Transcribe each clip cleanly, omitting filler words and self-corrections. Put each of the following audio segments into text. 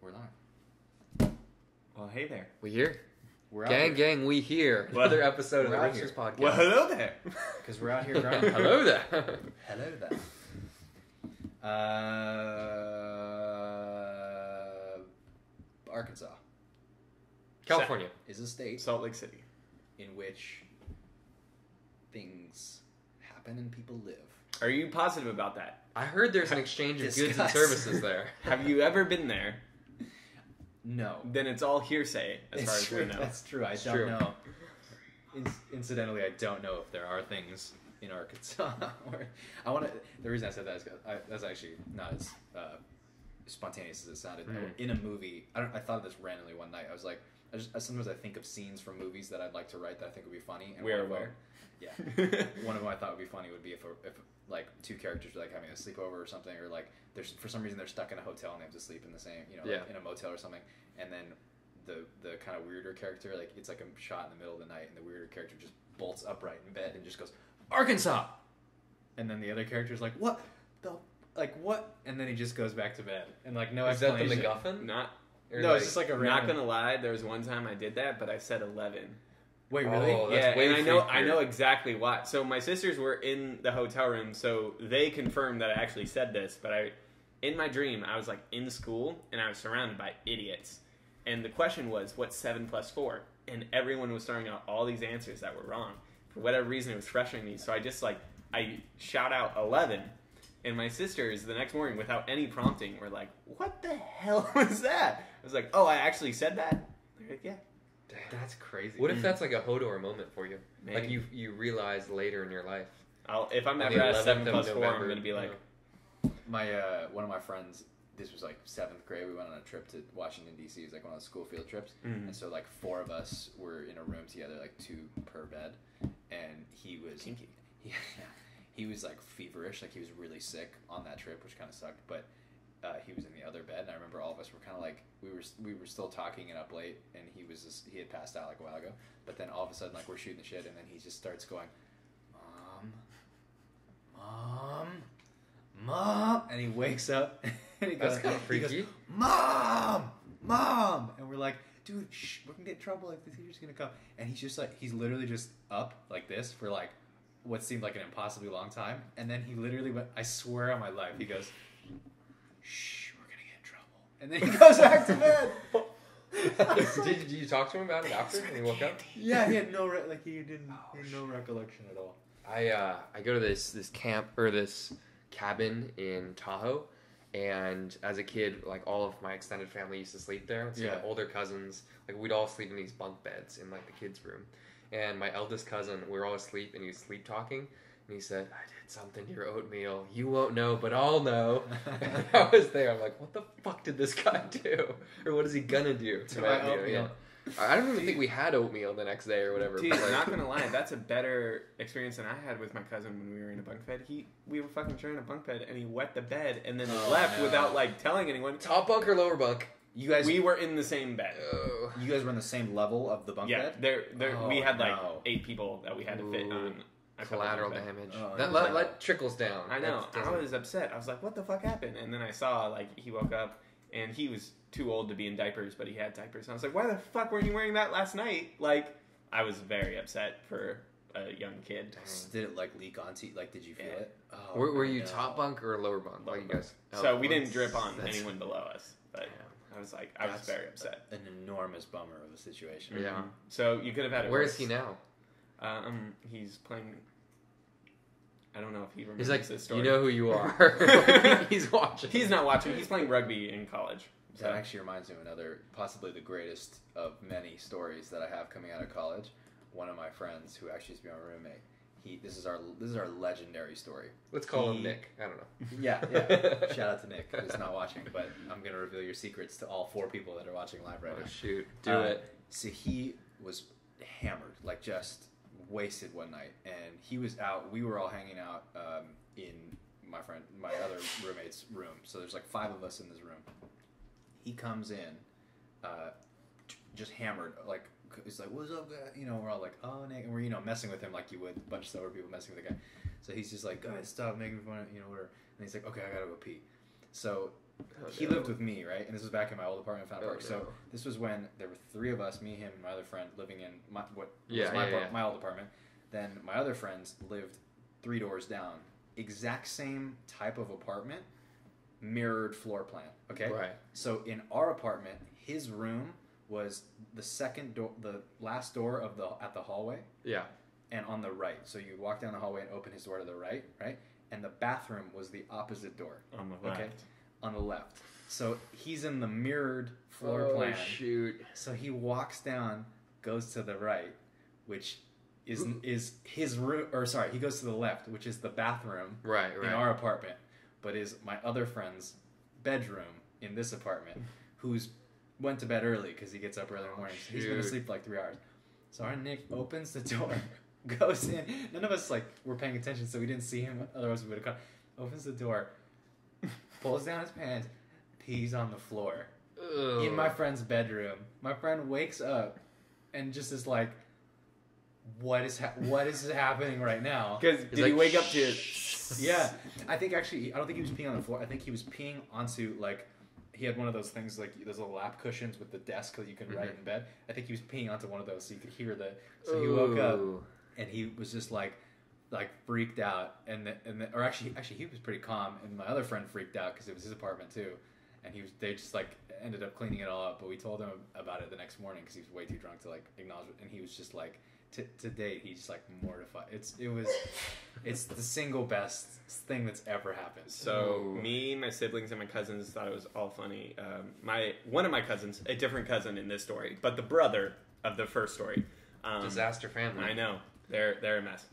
We're live. Well, hey there. We here. We're out Gang, here. gang, we here. Well, Another episode of the we're out Riffsters here. podcast. Well, hello there. Because we're out here grinding. Hello there. Hello there. Arkansas California. is a state Salt Lake City. in which things happen and people live. Are you positive about that? I heard there's an exchange of goods and Discuss. services there. Have you ever been there? No. Then it's all hearsay, as far as we know. That's true. I It's don't true. know. Incidentally, I don't know if there are things in Arkansas. I want to. The reason I said that is because that's actually not as spontaneous as it sounded. In a movie, I thought of this randomly one night. I was like, sometimes I think of scenes from movies that I'd like to write that I think would be funny. And We're one of them- aware. Yeah. One of them I thought would be funny would be if like two characters were like having a sleepover or something, or like there's for some reason they're stuck in a hotel and they have to sleep in the same, like in a motel or something, and then the kind of weirder character, like it's like a shot in the middle of the night, and the weirder character just bolts upright in bed and just goes, Arkansas, and then the other character's like, what, and then he just goes back to bed, and like no Is that the explanation. MacGuffin? Not. Or No, it's just like a I'm random. not gonna lie. There was one time I did that, but I said 11. Wait, really? Oh, Yeah, that's way and I freakier. know exactly why. So my sisters were in the hotel room, so they confirmed that I actually said this. But in my dream, I was like in school, and I was surrounded by idiots. And the question was, what's 7 plus 4? And everyone was throwing out all these answers that were wrong. For whatever reason, it was frustrating me. So I just I shout out 11. And my sisters, the next morning, without any prompting, were like, what the hell was that? I was like, oh, I actually said that? They're like, yeah. That's crazy. What if that's like a Hodor moment for you? Maybe. Like you realize later in your life. If I'm On ever the asked 7 11th of plus 4, I'm November, going to be like, My one of my friends, this was like 7th grade. We went on a trip to Washington D.C. It was like one of those school field trips, and so like 4 of us were in a room together, like 2 per bed, and he was kinky. he was like feverish, like he was really sick on that trip, which kind of sucked. But he was in the other bed, and I remember all of us were kind of like we were still talking and up late, and he had passed out like a while ago. But then all of a sudden, like we're shooting the shit, and then he just starts going, Mom, and he wakes up and he goes, That's kind of freaky. He goes, Mom, and we're like, dude, shh, we're gonna get in trouble. Like the teacher's gonna come, and he's literally just up like this for like what seemed like an impossibly long time, and then he literally went. I swear on my life, he goes, shh, we're gonna get in trouble, and then he goes back to bed. Did you talk to him about it after when he woke up? Yeah, he had no he had no recollection at all. I go to this camp or this cabin in Tahoe, and as a kid, like all of my extended family used to sleep there. So the older cousins, like we'd all sleep in these bunk beds in like the kids' room. And my eldest cousin, we were all asleep, and he was sleep talking, and he said, "I did something to your oatmeal. You won't know, but I'll know." And I was there. I'm like, what the fuck did this guy do, or what is he gonna do To my oatmeal. Yeah. I don't even think we had oatmeal the next day or whatever. Dude, but, like, not going to lie, that's a better experience than I had with my cousin when we were in a bunk bed. We were fucking sharing a bunk bed, and he wet the bed and then left without, like, telling anyone. top bunk or lower bunk? We were in the same bed. You guys were on the same level of the bunk Yeah, bed? we had, like, 8 people that we had to fit on a couple Collateral bunk bed. damage. Oh, That trickles down. I know. That I doesn't- was upset. I was like, what the fuck happened? And then I saw, like, he woke up, and he was too old to be in diapers, but he had diapers. And I was like, why the fuck weren't you wearing that last night? Like, I was very upset for a young kid. Did it like leak onto you? Like, did you feel it? Oh, Were you no. top bunk or lower bunk? Lower Like you guys. So Oh, we didn't that's- drip on that's- anyone below us, but I was like, I was very upset. An enormous bummer of a situation. Yeah. So you could have had it. Where worse. is he now? He's playing. I don't know if he remembers He's like, this story. you know who you are. He's watching. He's not watching. He's playing rugby in college. So. That actually reminds me of another, possibly the greatest of many stories that I have coming out of college. One of my friends, who actually used to be my roommate, this is our legendary story. Let's call him Nick. I don't know. Yeah. Shout out to Nick, who's not watching, but I'm gonna reveal your secrets to all 4 people that are watching live right Oh now. shoot! Do it. So he was hammered, like just wasted one night, and he was out. We were all hanging out in my other roommate's room. So there's like 5 of us in this room. He comes in, just hammered, like he's like, "What's up, guy?" We're all like, "Oh, Nick," and we're messing with him like you would a bunch of sober people messing with a guy. So he's just like, "Guys, stop making fun of whatever." And he's like, "Okay, I gotta go pee." So he lived with me, right? And this was back in my old apartment in Fountain Park. No. So this was when there were 3 of us, me, him, and my other friend, living in my old apartment. Then my other friends lived 3 doors down. Exact same type of apartment, mirrored floor plan. Okay. Right. So in our apartment, his room was the second door, the last door at the hallway. Yeah. And on the right. So you walk down the hallway and open his door to the right, right? And the bathroom was the opposite door. On the left. Okay? On the left. So he's in the mirrored floor plan. Oh, shoot. So he walks down, goes to the right, which is his room, or sorry, he goes to the left, which is the bathroom in our apartment, but is my other friend's bedroom in this apartment, who's went to bed early because he gets up early in the morning. So he's going to sleep for like 3 hours. So our Nick opens the door, goes in. None of us were paying attention, so we didn't see him. Otherwise, we would have come. Opens the door, pulls down his pants, pees on the floor in my friend's bedroom. My friend wakes up and just is like, "What is happening right now?" Because did he wake up to? Yeah, I don't think he was peeing on the floor. I think he was peeing onto he had one of those things those little lap cushions with the desk that you can write in bed. I think he was peeing onto one of those so you could hear So he woke up and he was just like freaked out or actually he was pretty calm, and my other friend freaked out because it was his apartment too, and they just ended up cleaning it all up. But we told him about it the next morning because he was way too drunk to acknowledge it, and he was just like. To date, he's mortified. It's the single best thing that's ever happened. So me, my siblings, and my cousins thought it was all funny. One of my cousins, a different cousin in this story, but the brother of the first story. Disaster family. I know they're a mess.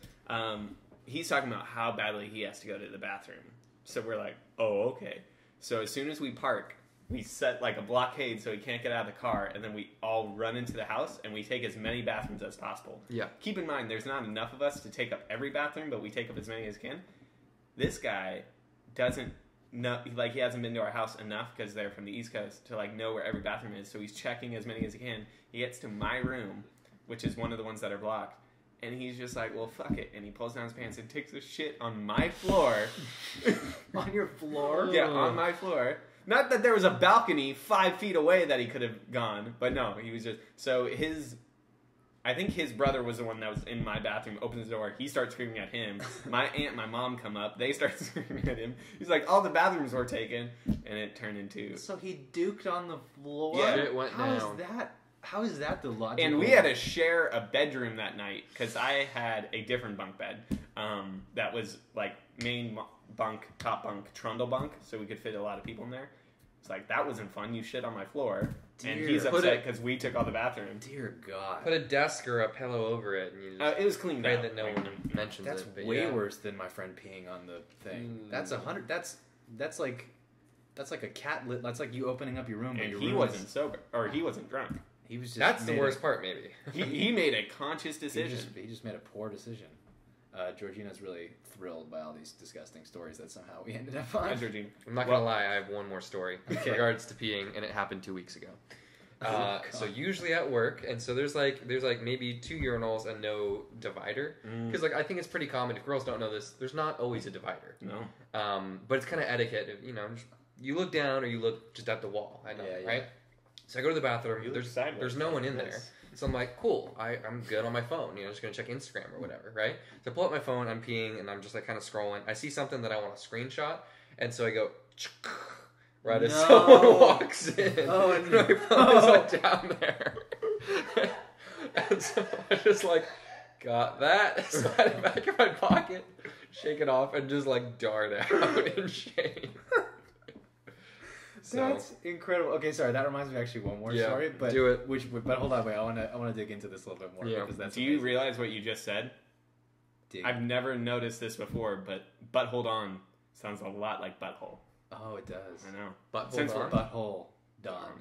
He's talking about how badly he has to go to the bathroom. So we're like, oh, okay. So as soon as we park, we set a blockade so he can't get out of the car, and then we all run into the house and we take as many bathrooms as possible. Yeah. Keep in mind, there's not enough of us to take up every bathroom, but we take up as many as can. This guy doesn't know, he hasn't been to our house enough because they're from the East Coast to know where every bathroom is. So he's checking as many as he can. He gets to my room, which is one of the ones that are blocked. And he's just like, well, fuck it. And he pulls down his pants and takes a shit on my floor. On your floor? Yeah, on my floor. Not that there was a balcony 5 feet away that he could have gone, but no, he was just... So I think his brother was the one that was in my bathroom, opens the door, he starts screaming at him. My aunt and my mom come up, they start screaming at him. He's like, all the bathrooms were taken, and it turned into... So he duked on the floor? Yeah. It went down. How is that the logic? And we had to share a bedroom that night, because I had a different bunk bed that was main bunk, top bunk, trundle bunk, so we could fit a lot of people in there. It's that wasn't fun. You shit on my floor. And he's upset because we took all the bathroom. Dear God. Put a desk or a pillow over it. And you just it was cleaned out. that no one mentions that's it. That's way worse than my friend peeing on the thing. That's 100. That's like a cat. That's like you opening up your room. And he wasn't sober, or he wasn't drunk. He was just. That's the worst part, maybe. he made a conscious decision. He just made a poor decision. Georgina's really thrilled by all these disgusting stories that somehow we ended up on. Georgina. I'm not gonna lie, I have one more story in regards to peeing, and it happened 2 weeks ago. So usually at work, and so there's maybe 2 urinals and no divider, because I think it's pretty common. If girls don't know this, there's not always a divider. No. But it's kind of etiquette. You look down or you look just at the wall. I know, right? So I go to the bathroom. There's no one in there. So I'm like, cool, I'm good on my phone. Just going to check Instagram or whatever, right? So I pull up my phone, I'm peeing, and I'm just kind of scrolling. I see something that I want to screenshot, and so I go, right as someone walks in. Oh, and my phone is down there. And so I just got that, slide it back in my pocket, shake it off, and just dart out in shame. That's incredible. Okay, sorry. That reminds me of actually one more story. But do it. But hold on, wait. I want to dig into this a little bit more because that's. Do you realize what you just said? I've never noticed this before, but hold on sounds a lot like butthole. Oh, it does. I know. Butthole Don.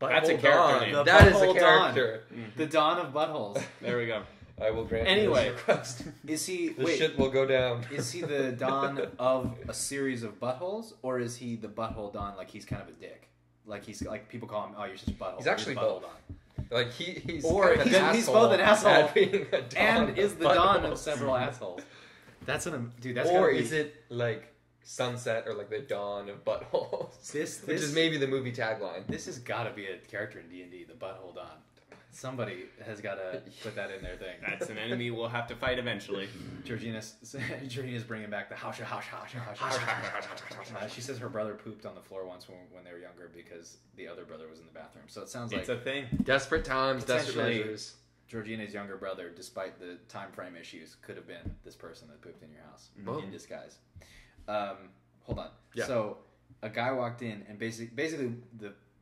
That's a character name. That is a character. The Don of buttholes. There we go. I will grant anyway, this request. Is he? This shit will go down. Is he the Don of a series of buttholes, or is he the butthole Don? He's kind of a dick. He's people call him. Oh, you're such a butthole. He's actually both. Don. He's or he's both an asshole and is the Don of several assholes. That's dude. That's or be... is it sunset or like the dawn of buttholes. Which is maybe the movie tagline. This has got to be a character in D&D, the Butthole Dawn. Somebody has got to put that in their thing. That's an enemy we'll have to fight eventually. Georgina's bringing back the house. She says her brother pooped on the floor once when they were younger because the other brother was in the bathroom. So it sounds like it's a thing. Desperate times, desperate measures. Georgina's younger brother, despite the time frame issues, could have been this person that pooped in your house in disguise. Hold on. Yeah. So a guy walked in and basically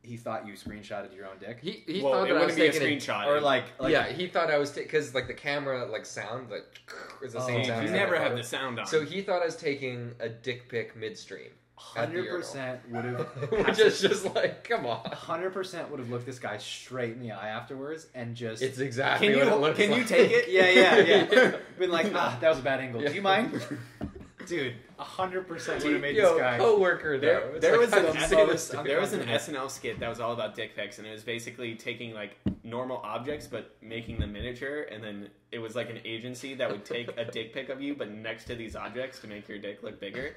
he thought you screenshotted your own dick. He thought that I was taking a screenshot, or like yeah, he thought I was because like the camera like sound like is the same sound. You never have the sound on. So he thought I was taking a dick pic midstream. 100% would have, which is just like, come on. 100% would have looked this guy straight in the eye afterwards and just. It's exactly what it looks like. Can you take it? Yeah. Been like, that was a bad angle. Do you mind? Dude, 100% would have made this guy. Coworker though. There was an SNL skit that was all about dick pics, and it was basically taking like normal objects but making them miniature, and then it was like an agency that would take a dick pic of you but next to these objects to make your dick look bigger.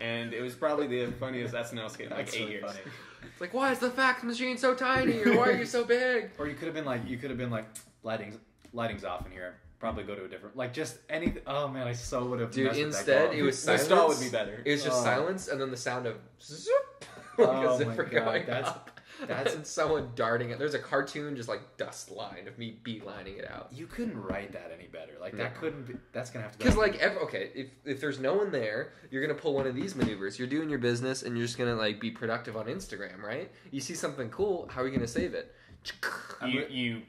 And it was probably the funniest SNL skit in like 8 years. Funny. It's like, why is the fax machine so tiny, or why are you so big? Or you could have been like, lighting's off in here. Probably go to a different, like just anything. Oh man, I so would have. Dude, instead it was silence. The stall would be better. It was just silence, and then the sound of zoop, like a zipper going up. That's and someone darting it. There's a cartoon just like dust line of me beatlining it out. You couldn't write that any better. Like that couldn't be. That's gonna have to. Because like if there's no one there, you're gonna pull one of these maneuvers. You're doing your business, and you're just gonna like be productive on Instagram, right? You see something cool, how are you gonna save it? You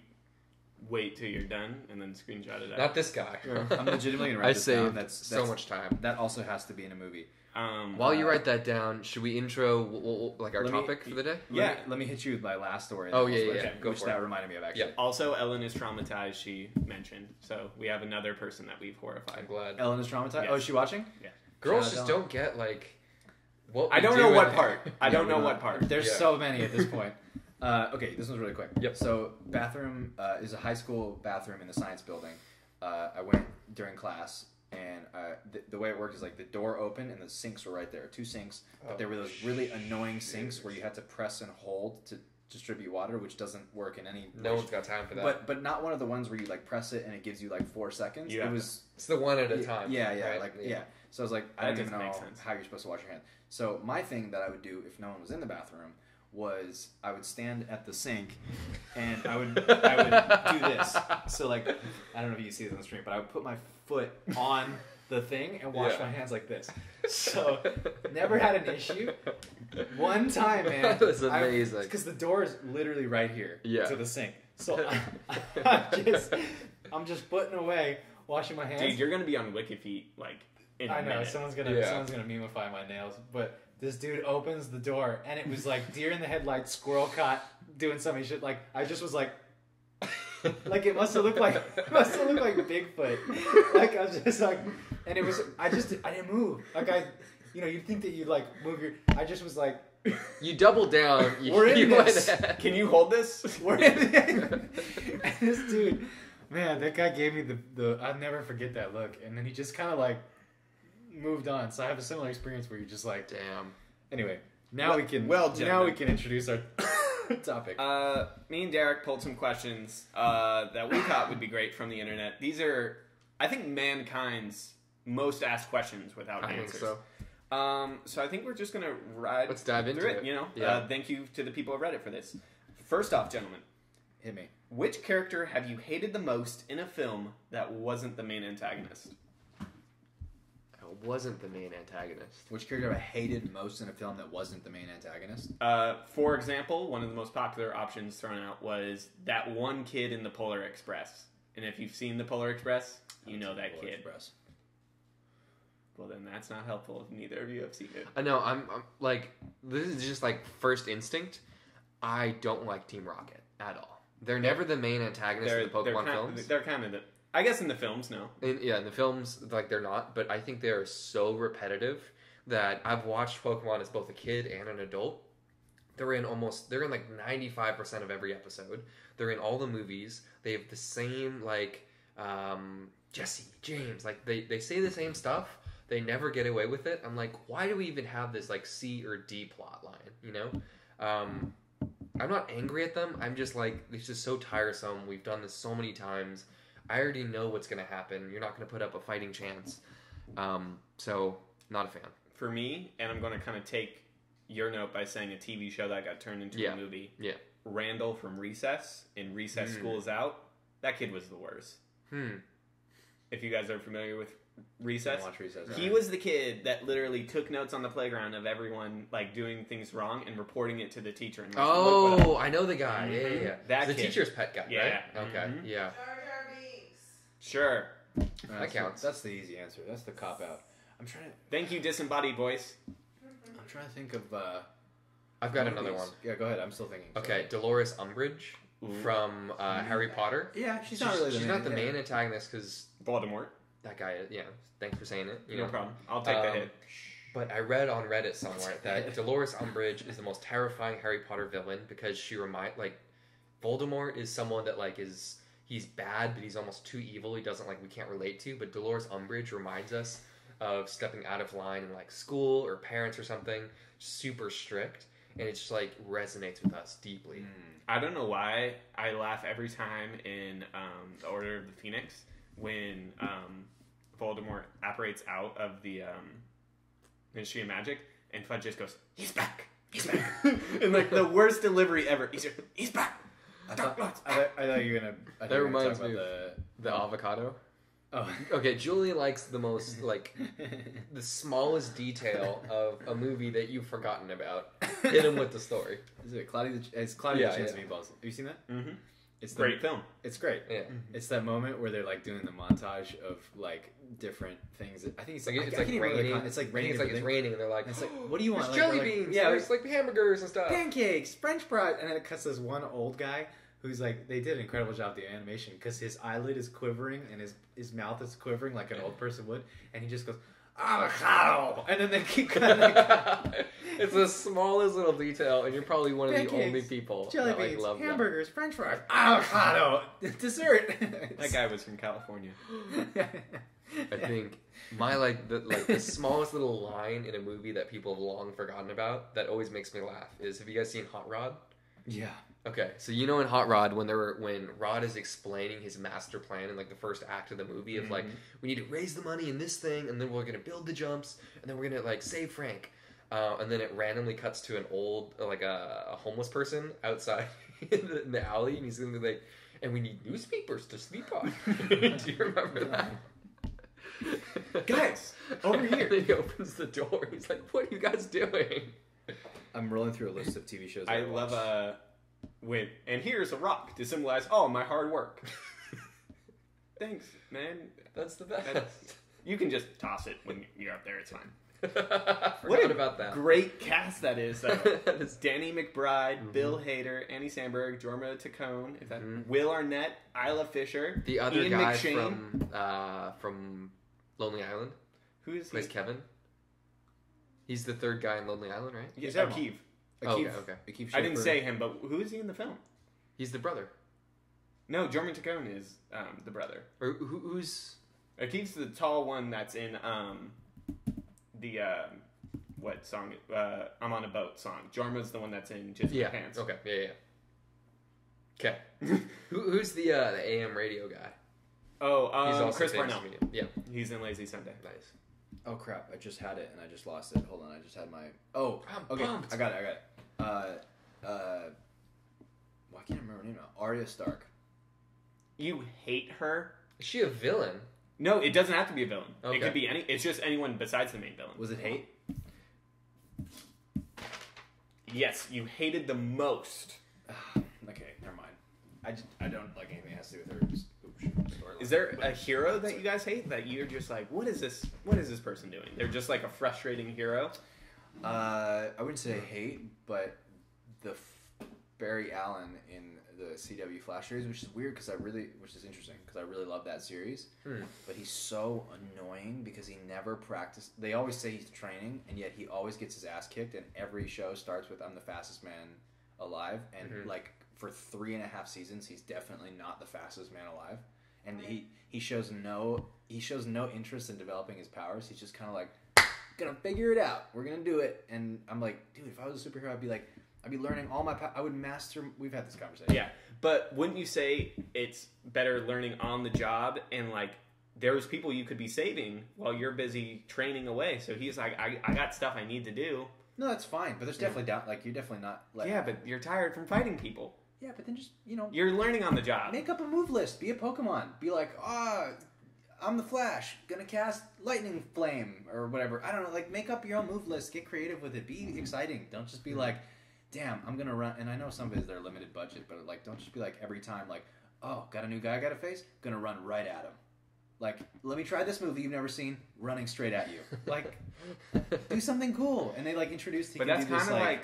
wait till you're done and then screenshot it out. Not this guy. I'm legitimately gonna write this down. That's so much time. That also has to be in a movie. While you write that down, should we intro like our topic for the day? Let me hit you with my last story. Oh yeah. Go for that. Reminded me of actually. Yep. Also, Ellen is traumatized. She mentioned, so we have another person that we've horrified. I'm glad. Ellen is traumatized. Yes. Oh, is she watching? Yeah. Girls just don't get like. What I don't know what part. I don't know what part. There's so many at this point. Okay, this one's really quick. Yep. So, bathroom is a high school bathroom in the science building. I went during class, and the way it worked is like the door opened and the sinks were right there. 2 sinks, but there were those really annoying sinks where you had to press and hold to distribute water, which doesn't work in any. No one's got time for that. But not one of the ones where you like press it and it gives you like 4 seconds. It's the one at a time. Yeah, right? So I was like, I don't even know how you're supposed to wash your hands. So my thing that I would do if no one was in the bathroom was I would stand at the sink and I would do this. So like, I don't know if you can see this on the screen, but I would put my foot on the thing and wash my hands like this. So never had an issue. One time, man. That was amazing. Because the door is literally right here to the sink. So I'm just putting away, washing my hands. Dude, you're gonna be on WikiFeet like in a minute. Someone's gonna memify my nails, but. This dude opens the door, and it was like deer in the headlights, squirrel caught doing something shit. Like I just was like it must have looked like Bigfoot. Like I was just like, and it was I didn't move. Like you'd think that you'd like move your. I just was like. You doubled down. We're in this. Can you hold this? We're in this. And this dude, man, that guy gave me the. I'll never forget that look. And then he just kind of like. Moved on, so I have a similar experience where you're just like, damn. Anyway, now we can introduce our topic. Me and Derek pulled some questions that we thought would be great from the internet. These are, I think, mankind's most asked questions without answers. Think so. So I think we're just gonna Let's dive into it. You know, thank you to the people of Reddit for this. First off, gentlemen, hit me. Which character have you hated the most in a film that wasn't the main antagonist? Wasn't the main antagonist. Which character have I hated most in a film that wasn't the main antagonist? For example, one of the most popular options thrown out was that one kid in the Polar Express. And if you've seen the Polar Express, you know that kid. Express. Well, then that's not helpful if neither of you have seen it. I know. I'm like, this is just like first instinct. I don't like Team Rocket at all. They're never the main antagonist in the Pokemon films. They're kind of the... I guess in the films, no. In the films, like, they're not, but I think they are so repetitive that I've watched Pokemon as both a kid and an adult. They're in like 95% of every episode. They're in all the movies. They have the same, like, Jesse, James, like, they say the same stuff. they never get away with it. I'm like, why do we even have this like C or D plot line? You know, I'm not angry at them. I'm just like, it's just so tiresome. We've done this so many times. I already know what's going to happen. You're not going to put up a fighting chance. So, not a fan. For me, and I'm going to kind of take your note by saying a TV show that got turned into a movie. Yeah. Randall from Recess in Recess School is Out. That kid was the worst. If you guys are familiar with Recess, watch Recess. He was the kid that literally took notes on the playground of everyone like doing things wrong and reporting it to the teacher. And, like, I know the guy. Yeah. That the kid. teacher's pet guy, Yeah. right? Okay, yeah. Sure. That counts. That's the easy answer. That's the cop out. I'm trying to. Thank you, disembodied voice. I'm trying to think of. I've got another one. Yeah, go ahead. I'm still thinking. Okay, Dolores Umbridge from Harry Potter. Yeah, she's not really. She's not the main antagonist because Voldemort. that guy. Yeah, thanks for saying it. No problem. I'll take the hit. But I read on Reddit somewhere that Dolores Umbridge is the most terrifying Harry Potter villain because she Voldemort is someone that he's bad, but he's almost too evil. He doesn't we can't relate to. But Dolores Umbridge reminds us of stepping out of line in school or parents or something, super strict, and it just resonates with us deeply. I don't know why I laugh every time in the Order of the Phoenix when Voldemort apparates out of the Ministry of Magic, and Fudge just goes, "He's back, he's back," and the worst delivery ever. He's back. I thought you were gonna. That reminds me of the avocado. Oh, okay. Julie likes the most the smallest detail of a movie that you've forgotten about. Hit him with the story. Is it Cloudy? It's Cloudy the Chance of Meatballs. Have you seen that? Mm-hmm. It's great film. It's great. Yeah. It's that moment where they're doing the montage of different things. I think it's raining. It's raining. It's raining, and they're like, it's what do you want? There's jelly beans. Yeah, there's hamburgers and stuff. Pancakes, French fries, and then it cuts this one old guy who's they did an incredible job with the animation because his eyelid is quivering and his mouth is quivering like an old person would, and he just goes, avocado, and then they keep cutting. It's the smallest little detail, and you're probably one of the only people jelly that beans, love hamburgers, French fries, avocado, dessert. That guy was from California. I think my the smallest little line in a movie that people have long forgotten about that always makes me laugh is, have you guys seen Hot Rod? Yeah. Okay, so in Hot Rod when Rod is explaining his master plan in the first act of the movie of we need to raise the money in this thing, and then we're gonna build the jumps, and then we're gonna save Frank, and then it randomly cuts to an old a homeless person outside in the alley, and he's gonna be and we need newspapers to sleep on. Do you remember that? Guys, over here. And he opens the door. He's like, "What are you guys doing?" I'm rolling through a list of TV shows. I love and here's a rock to symbolize my hard work. Thanks, man. That's the best. You can just toss it when you're up there. It's fine. What about that? Great cast that is. It's Danny McBride, Bill Hader, Andy Samberg, Jorma Taccone, Will Arnett, Isla Fisher, the other Ian guy McShane. from Lonely Island. Who is he? Plays Kevin. He's the third guy in Lonely Island, right? He's Akeem. Okay. I didn't say him, but who is he in the film? He's the brother. No, Jorma Taccone is the brother. Or who's... Akeem's the tall one that's in the what song? I'm on a Boat song. Jorma's the one that's in Just My Pants. Okay. Yeah. Okay. Who's the AM radio guy? Oh, he's also Chris Parnell. Yeah. He's in Lazy Sunday. Nice. Oh crap! I just had it and I just lost it. Hold on, I just had my. Oh, okay. Pumped. I got it. Well, I can't remember her name now. Arya Stark. You hate her? Is she a villain? No, it doesn't have to be a villain. Okay. It could be it's just anyone besides the main villain. Was it hate? Yes, you hated the most. Okay, never mind. I don't like anything that has to do with her. Is there a hero that you guys hate that you're just what is this person doing? They're just a frustrating hero? I wouldn't say hate, but the Barry Allen in the CW Flash series, which is weird which is interesting because I really love that series. But he's so annoying because he never practiced. They always say he's training, and yet he always gets his ass kicked. And every show starts with "I'm the fastest man alive," and for 3.5 seasons, he's definitely not the fastest man alive. and he shows no interest in developing his powers. He's just kind of like, gonna figure it out. We're gonna do it. And I'm like, dude, if I was a superhero, I'd be learning all my I would master. We've had this conversation. Yeah, but wouldn't you say it's better learning on the job, and like there's people you could be saving while you're busy training away? So he's like, I got stuff I need to do. No, that's fine, but there's definitely you're definitely not like. Yeah, but you're tired from fighting people. Yeah, but then just you're learning on the job. Make up a move list. Be a Pokemon. Be like, I'm the Flash, gonna cast Lightning Flame or whatever. I don't know. Like, make up your own move list. Get creative with it. Be exciting. Don't just be like, damn, I'm gonna run. And I know some of it is their limited budget, but like, don't just be like every time like, oh, got a new guy I gotta face. Gonna run right at him. Like, let me try this move that you've never seen. Running straight at you. Like, do something cool. And they like introduced. But that's kind of like,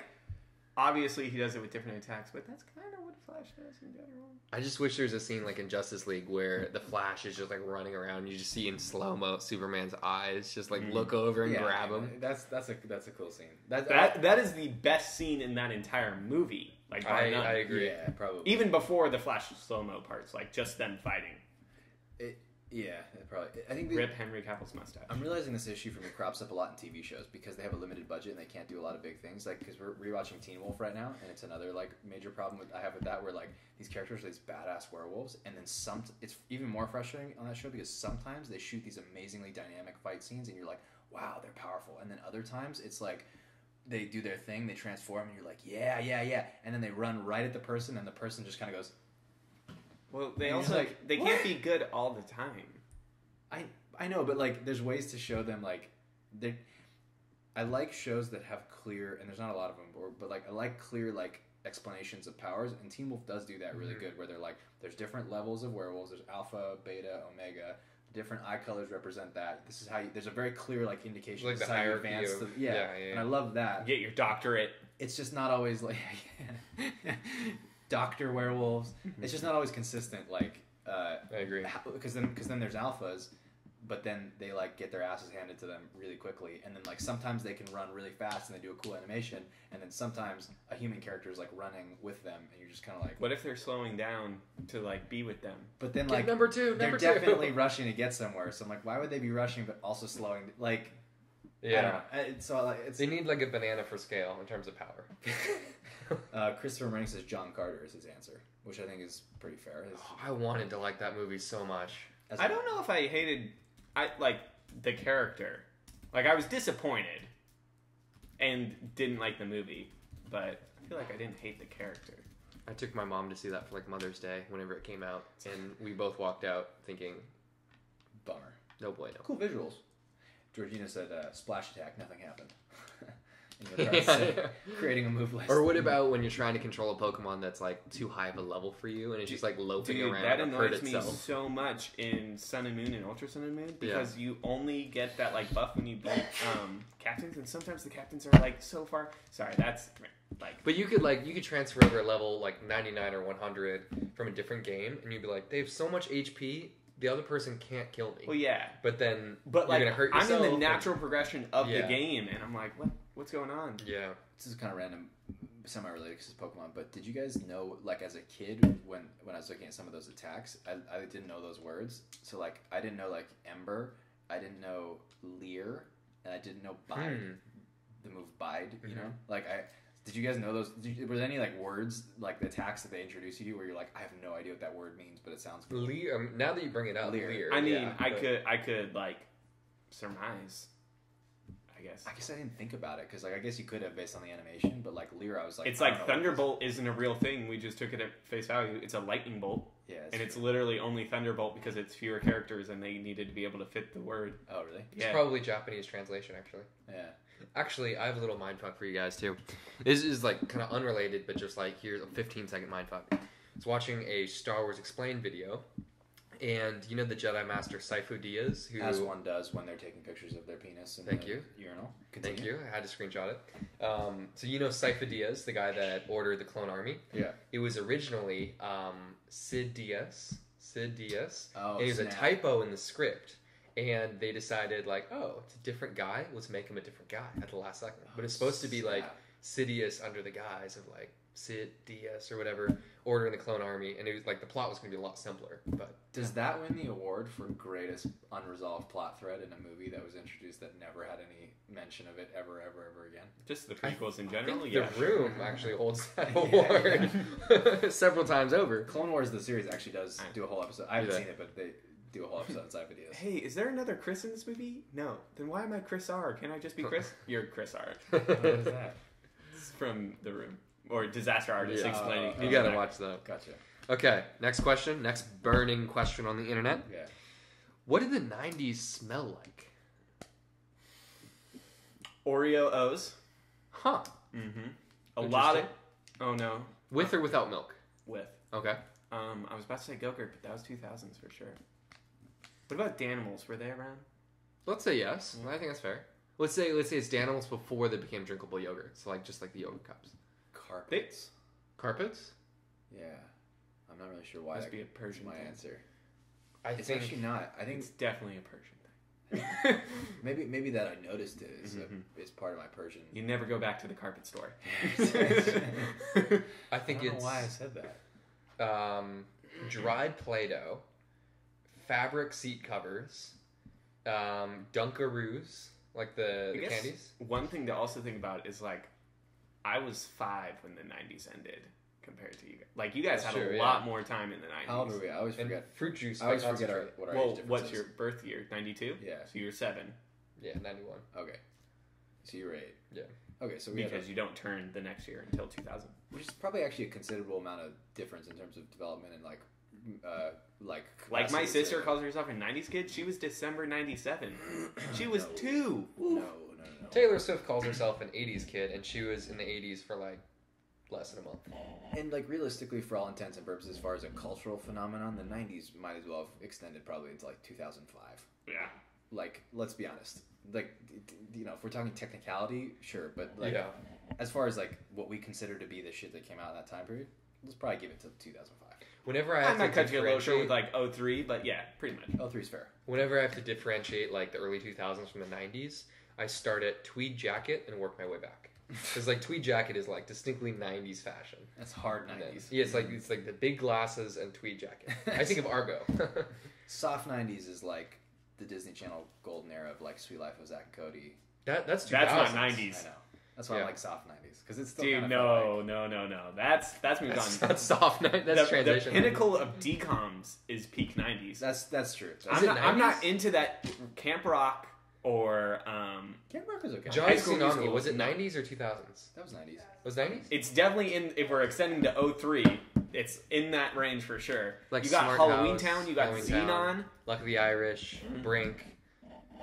obviously he does it with different attacks. But that's kind of what Flash does in general. I just wish there was a scene like in Justice League where the Flash is just like running around. And you just see in slow mo Superman's eyes just like look over and grab him. That's a cool scene. That is the best scene in that entire movie. Like I agree. Yeah, probably. Even before the Flash slow mo parts, like just them fighting. Yeah, probably. I think Rip Henry Cavill's mustache. I'm realizing this issue for me crops up a lot in TV shows because they have a limited budget and they can't do a lot of big things. Like, because we're rewatching Teen Wolf right now, and it's another like major problem I have with that, where like these characters are these badass werewolves, and then it's even more frustrating on that show because sometimes they shoot these amazingly dynamic fight scenes, and you're like, wow, they're powerful, and then other times it's like they do their thing, they transform, and you're like, yeah, and then they run right at the person, and the person just kind of goes. Well, they also they can't be good all the time. I know, but like there's ways to show them like I like shows that have clear, and there's not a lot of them, but like I like clear like explanations of powers, and Teen Wolf does do that really good, where they're like there's different levels of werewolves, there's alpha, beta, omega, different eye colors represent that. This is how there's a very clear like indication like of the how you advance to, yeah, and I love that. Get your doctorate. It's just not always like Doctor Werewolves. It's just not always consistent. Like I agree, because then there's alphas, but then they like get their asses handed to them really quickly, and then like sometimes they can run really fast and they do a cool animation, and then sometimes a human character is like running with them, and you're just kind of like, what if they're slowing down to like be with them? But then like number two, they're definitely rushing to get somewhere. So I'm like, why would they be rushing but also slowing? Like, yeah. So like, they need like a banana for scale in terms of power. Christopher Morning says John Carter is his answer, which I think is pretty fair. I wanted to like that movie so much. I don't know if I hated like the character. Like I was disappointed and didn't like the movie, but I feel like I didn't hate the character. I took my mom to see that for like Mother's Day whenever it came out, and we both walked out thinking, bummer. No bueno. Cool visuals. Georgina said, splash attack, nothing happened. Creating a move list. Or what about when you're trying to control a Pokemon that's like too high of a level for you, and it's just like loafing around that and hurt annoys me itself? so much in Sun and Moon and Ultra Sun and Moon, because you only get that like buff when you beat captains, and sometimes the captains are like so far. Sorry, that's like. But you could transfer over a level like 99 or 100 from a different game, and you'd be like, they have so much HP. The other person can't kill me. Well, yeah, but then you're gonna hurt yourself. I'm in the natural progression of the game, and I'm like, what's going on? Yeah, this is kind of random, semi-related because it's Pokemon. But did you guys know, like, as a kid, when I was looking at some of those attacks, I didn't know those words. So like, I didn't know like Ember, I didn't know Leer, and I didn't know Bide. The move Bide, you know, like Did you guys know those? Were there any like words, like the attacks that they introduced you to, where you're like, I have no idea what that word means, but it sounds cool. Leer. Now that you bring it up, Leer. I mean, I could like surmise. I guess I didn't think about it because like I guess you could have based on the animation, but like Leer, I was like, it's like Thunderbolt isn't a real thing. We just took it at face value. It's a lightning bolt. Yeah, and it's literally only Thunderbolt because it's fewer characters and they needed to be able to fit the word. Oh, really? It's probably Japanese translation, actually. Yeah. Actually, I have a little mindfuck for you guys, too. This is, like, kind of unrelated, but just, like, here's a 15-second mindfuck. I was watching a Star Wars Explained video, and you know the Jedi Master Sifo Dyas? Who, as one does when they're taking pictures of their penis in the urinal. Continue. Thank you. I had to screenshot it. So you know Sifo Dyas, the guy that ordered the clone army? Yeah. It was originally Sid Dyas. Oh, and it was a typo in the script. And they decided, like, oh, it's a different guy. Let's make him a different guy at the last second. But it's supposed to be, like, Sidious under the guise of, like, Sidious or whatever, ordering the clone army, and it was like the plot was going to be a lot simpler. But does that win the award for greatest unresolved plot thread in a movie that was introduced that never had any mention of it ever again? Just the prequels in general. The Room actually holds that award several times over. Clone Wars the series actually does do a whole episode. I haven't seen it, but they do a whole episode on side videos. Hey, is there another Chris in this movie? No. Then why am I Chris R? Can I just be Chris? You're Chris R. What is that? This is from The Room. Or Disaster Artist explaining. You gotta watch that. Gotcha. Okay, next question. Next burning question on the internet. Yeah. What did the 90s smell like? Oreo O's. Huh. Mm-hmm. A lot of... Oh, no. With or without milk? With. Okay. I was about to say Go-Gurt, but that was 2000s for sure. What about Danimals? Were they around? Let's say yes. I think that's fair. Let's say it's Danimals before they became drinkable yogurt. So just like the yogurt cups. Carpets? Carpets? Yeah. I'm not really sure why. Must be a Persian my thing. answer. It's actually not. I think it's definitely a Persian thing. maybe that I noticed it is part of my Persian. You never go back to the carpet store. I think I don't know why I said that. Dried Play-Doh, fabric seat covers, Dunkaroos, like the candies. One thing to also think about is like, I was 5 when the 90s ended compared to you guys. Like, you guys had a lot more time in the 90s. How old were we? I always forget. And fruit juice. I always forget what our age difference what's is. your birth year? 92? Yeah. So you're 7. Yeah, 91. Okay. So you were 8. Yeah. Okay, so because you don't turn the next year until 2000. Which is probably actually a considerable amount of difference in terms of development and like my sister calls herself a 90s kid. She was December 97. She was 2. No. Taylor Swift calls herself an 80s kid, and she was in the 80s for like less than a month. And like realistically, for all intents and purposes, as far as a cultural phenomenon, the 90s might as well have extended probably into like 2005. Yeah. Like, let's be honest. Like, if we're talking technicality, sure, but like, as far as like what we consider to be the shit that came out in that time period, let's probably give it to 2005. Whenever I have to cut you a little short with like 03, but yeah, pretty much. 03 is fair. Whenever I have to differentiate like the early 2000s from the 90s, I start at tweed jacket and work my way back. Because like tweed jacket is like distinctly 90s fashion. That's hard 90s. Yeah, it's like the big glasses and tweed jacket. I think of Argo. Soft 90s is like the Disney Channel golden era of like Sweet Life of Zack and Cody. That's 2000s. That's not 90s. I know. That's why I like soft 90s because it's still Dude, kind of no. That's moved on. That's soft 90s. That's transition. The pinnacle of DComs is peak 90s. That's true. I'm not into that Camp Rock or Camp Rock is okay. Johnny Tsunami, was it 90s or 2000s? That was 90s. Was 90s? It's definitely in. If we're extending to 03, it's in that range for sure. Like you got Smart Halloween House, Town, you got Halloween Xenon, Town, Luck of the Irish, Brink.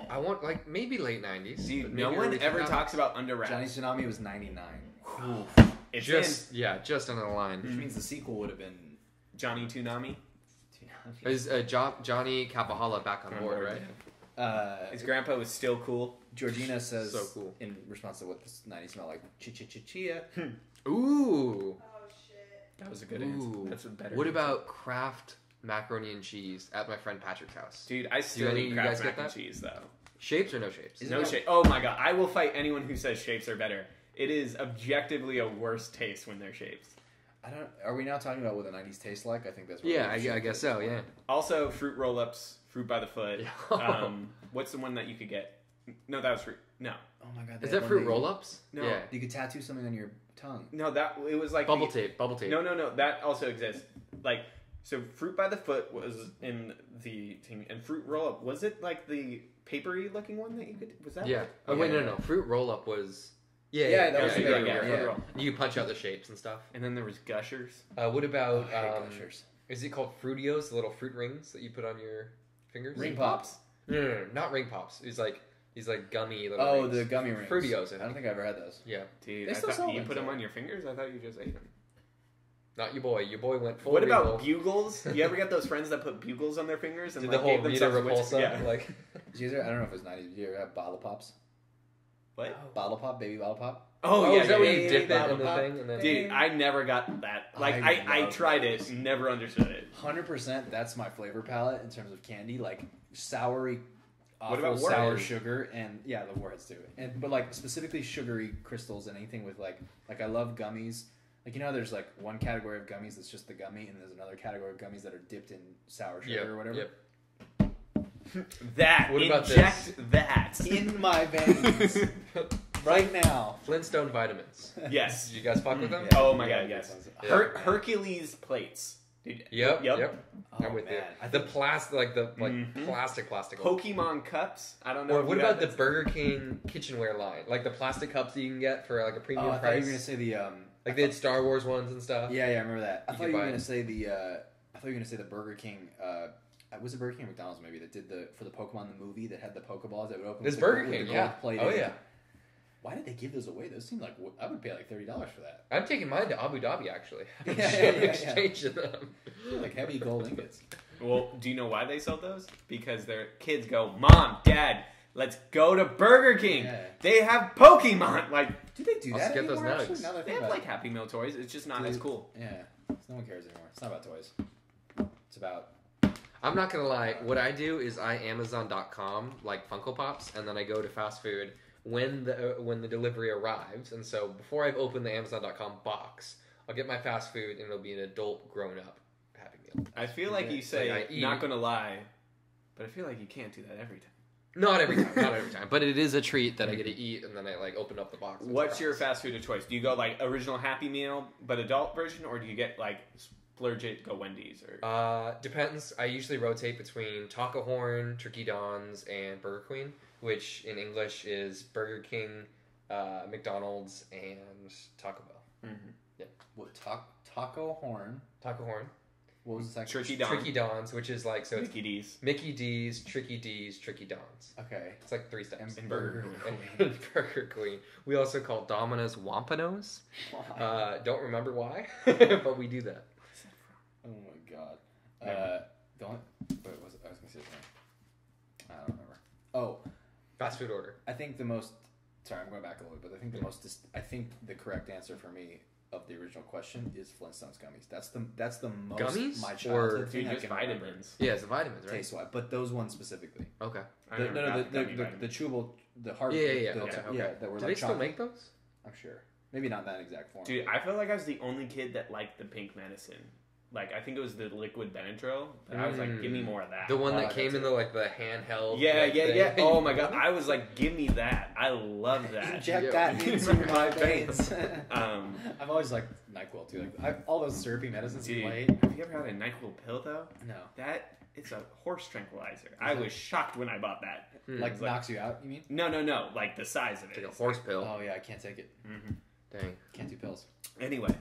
I want like maybe late 90s. Dude, no one ever talks about Under Wraps. Johnny Tsunami was 99. It's just on the line. Which means the sequel would have been Johnny Tsunami. Is Johnny Capahala back on board, right? His grandpa was still cool. Georgina says, so cool. in response to what this 90s smell like, chia. Ooh. Oh shit. That was a good answer. That's a better. What about Kraft macaroni and cheese at my friend Patrick's house? Dude, I still any eat of you Kraft guys mac get and that? cheese though. Shapes or no shapes? No shape. Oh my god, I will fight anyone who says shapes are better. It is objectively a worse taste when they're shapes. Are we now talking about what the 90s tastes like? I think that's what I guess so, yeah. Also, fruit roll-ups, fruit by the foot. Yeah. What's the one that you could get? No, that was fruit. No. Oh my god. Is that fruit roll-ups? No. Yeah. You could tattoo something on your tongue. No, it was like Bubble tape. No, that also exists. Like, so fruit by the foot was in the thing, and fruit roll-up, was it like the papery looking one that you could, was that? Yeah. Oh, wait, no. Fruit roll-up was... Yeah, that was the yeah. You punch out the shapes and stuff. And then there was Gushers. What about... Gushers. Is it called Fruitios, the little fruit rings that you put on your fingers? Ring Pops? No, not Ring Pops. These like gummy little rings. The gummy rings. Fruitios, I don't think I ever had those. Yeah. Dude, They still sell you them, put them so. on your fingers? I thought you just ate them. Not your boy. Your boy went full What Regal. about bugles? You ever get those friends that put bugles on their fingers and Did like, the whole gave Rita themselves Repulsa? Yeah. Like... I don't know if it was 90s. Did you ever have Bottle Pops? What? Bottle Pop? Baby Bottle Pop? Oh, yeah. Is that where you yeah, dip yeah, it in the yeah. thing? And then... Dude, I never got that. Like, I love tried those. it, never understood it. 100% that's my flavor palette in terms of candy. Like, soury, What about awful sour Warheads? sugar, and yeah, the Warheads too. But like, specifically sugary crystals and anything with like I love gummies. Like, there's like one category of gummies that's just the gummy, and there's another category of gummies that are dipped in sour sugar or whatever. That. What about this? That in my veins right now. Flintstone vitamins. Yes. Did you guys fuck with them? Yeah. Oh my god, yes. Yeah. Hercules plates. Yep. Oh, I'm with you. The plastic, plastic. Pokemon cups. I don't know. Or what about the Burger King kitchenware line? Like the plastic cups that you can get for like a premium price. I thought you were gonna say the like they had Star Wars ones and stuff. Yeah, I remember that. I thought you were gonna say the Burger King. Was it Burger King or McDonald's maybe that did for the Pokemon the movie that had the Pokeballs that would open? It's Burger King, yeah. Oh yeah. Why did they give those away? Those seem like I would pay like $30 for that. I'm taking mine to Abu Dhabi actually. Exchanging them. Like heavy gold ingots. Well, do you know why they sold those? Because their kids go, Mom, Dad, let's go to Burger King. Yeah. They have Pokemon. Like, do they do that get anymore? those nuggets. They have like Happy Meal toys. It's just not as cool. Yeah, no one cares anymore. It's not about toys. It's about. I'm not gonna lie. What I do is I Amazon.com like Funko Pops, and then I go to fast food when the delivery arrives. And so before I've opened the Amazon.com box, I'll get my fast food, and it'll be an adult, grown up Happy Meal. I feel like you say not gonna lie, but I feel like you can't do that every time. Not every time, but it is a treat that I get to eat, and then I like open up the box. What's your fast food of choice? Do you go like original Happy Meal but adult version, or do you get like splurge it, go Wendy's? Or depends. I usually rotate between Taco Horn, Turkey Don's, and Burger Queen, which in English is Burger King, McDonald's, and Taco Bell. Mm-hmm. Yeah. What Taco Horn? Taco Horn. What was the second? Turkey Don's, which is like so. Mickey D's. Mickey D's, Tricky D's, Tricky Don's. Okay. It's like 3 steps. And Burger Queen. And Burger Queen. We also call Domino's Wampanos. Don't remember why, but we do that. Oh my god. Don't. Wait, I was gonna say something. I don't remember. Oh. Fast food order. I think the most. Sorry, I'm going back a little bit, but I think the most. I think the correct answer for me of the original question is Flintstones gummies. That's the most gummies? my childhood or thing. Just vitamins. Yeah, it's the vitamins, right? Taste wise, but those ones specifically. Okay. The chewable, the hard. Yeah. That were do like they still make those? I'm sure. Maybe not in that exact form. Dude, I feel like I was the only kid that liked the pink medicine. Like, I think it was the liquid Benadryl, but I was like, give me more of that. The one that came in the handheld. Yeah. Oh my god, I was like, give me that. I love that. Inject that into my veins. I've always liked NyQuil too. Like all those syrupy medicines you play. Have you ever had a NyQuil pill though? No. It's a horse tranquilizer. I was shocked when I bought that. Like knocks you out, you mean? No. Like the size of it. Like a horse pill. Oh yeah, I can't take it. Mm-hmm. Dang. Can't do pills. Anyway,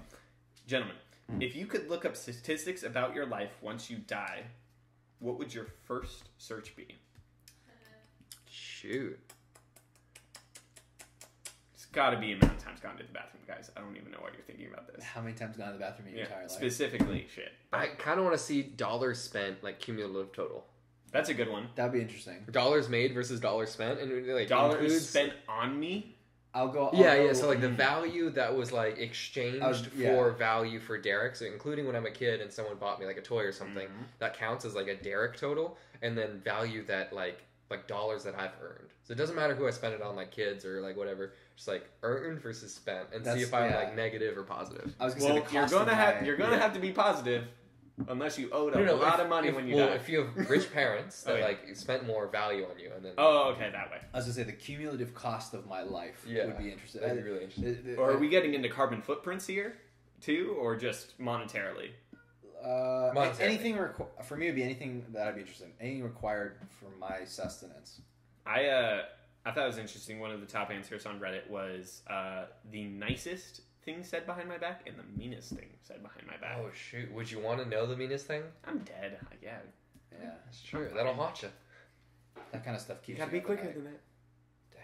gentlemen. If you could look up statistics about your life once you die, what would your first search be? Shoot. It's got to be amount of times gone to the bathroom, guys. I don't even know why you're thinking about this. How many times gone to the bathroom in your entire life? Specifically, shit. I kind of want to see dollars spent, like cumulative total. That's a good one. That'd be interesting. Dollars made versus dollars spent, and like dollars spent on me. I'll go. So like the value that was like exchanged for value for Derek, so including when I'm a kid and someone bought me like a toy or something, that counts as like a Derek total, and then value that like dollars that I've earned. So it doesn't matter who I spend it on, like kids or like whatever. Just like earned versus spent, and see if I'm like negative or positive. I was gonna say you're gonna have to be positive. Unless you owed a lot of money when you died. If you have rich parents that like spent more value on you, and then okay, that way. I was gonna say the cumulative cost of my life would be interesting. That'd be really interesting. Or are we getting into carbon footprints here too, or just monetarily? Anything for me would be anything that I'd be interested in. Anything required for my sustenance. I thought it was interesting. One of the top answers on Reddit was the nicest thing said behind my back and the meanest thing said behind my back. Oh shoot! Would you want to know the meanest thing? I'm dead. Yeah, that's true. That'll haunt you. That kind of stuff keeps you. Gotta be quicker than that. Dang.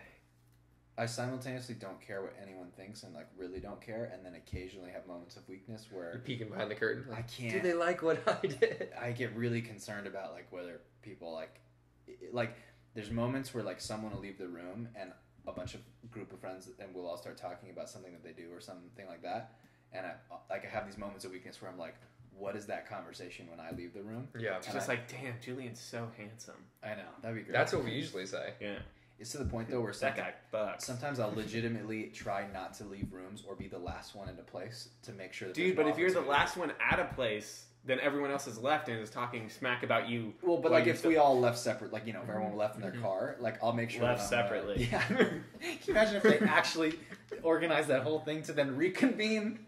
I simultaneously don't care what anyone thinks and like really don't care, and then occasionally have moments of weakness where you're peeking behind the curtain. I can't. Do they like what I did? I get really concerned about like whether people like. There's moments where like someone will leave the room and a bunch of group of friends and we'll all start talking about something that they do or something like that, and I have these moments of weakness where I'm like, what is that conversation when I leave the room? Yeah, it's just like, damn, Julian's so handsome. I know, that'd be great. That's what we usually say. Yeah, It's to the point though where that guy fucks. Sometimes I'll legitimately try not to leave rooms or be the last one into place to make sure that Dude, but if you're the last one at a place, then everyone else is left and is talking smack about you. Well, but like if we all left separate, like, you know, if everyone left in their car, like I'll make sure left separately. Yeah. Can you imagine if they actually organized that whole thing to then reconvene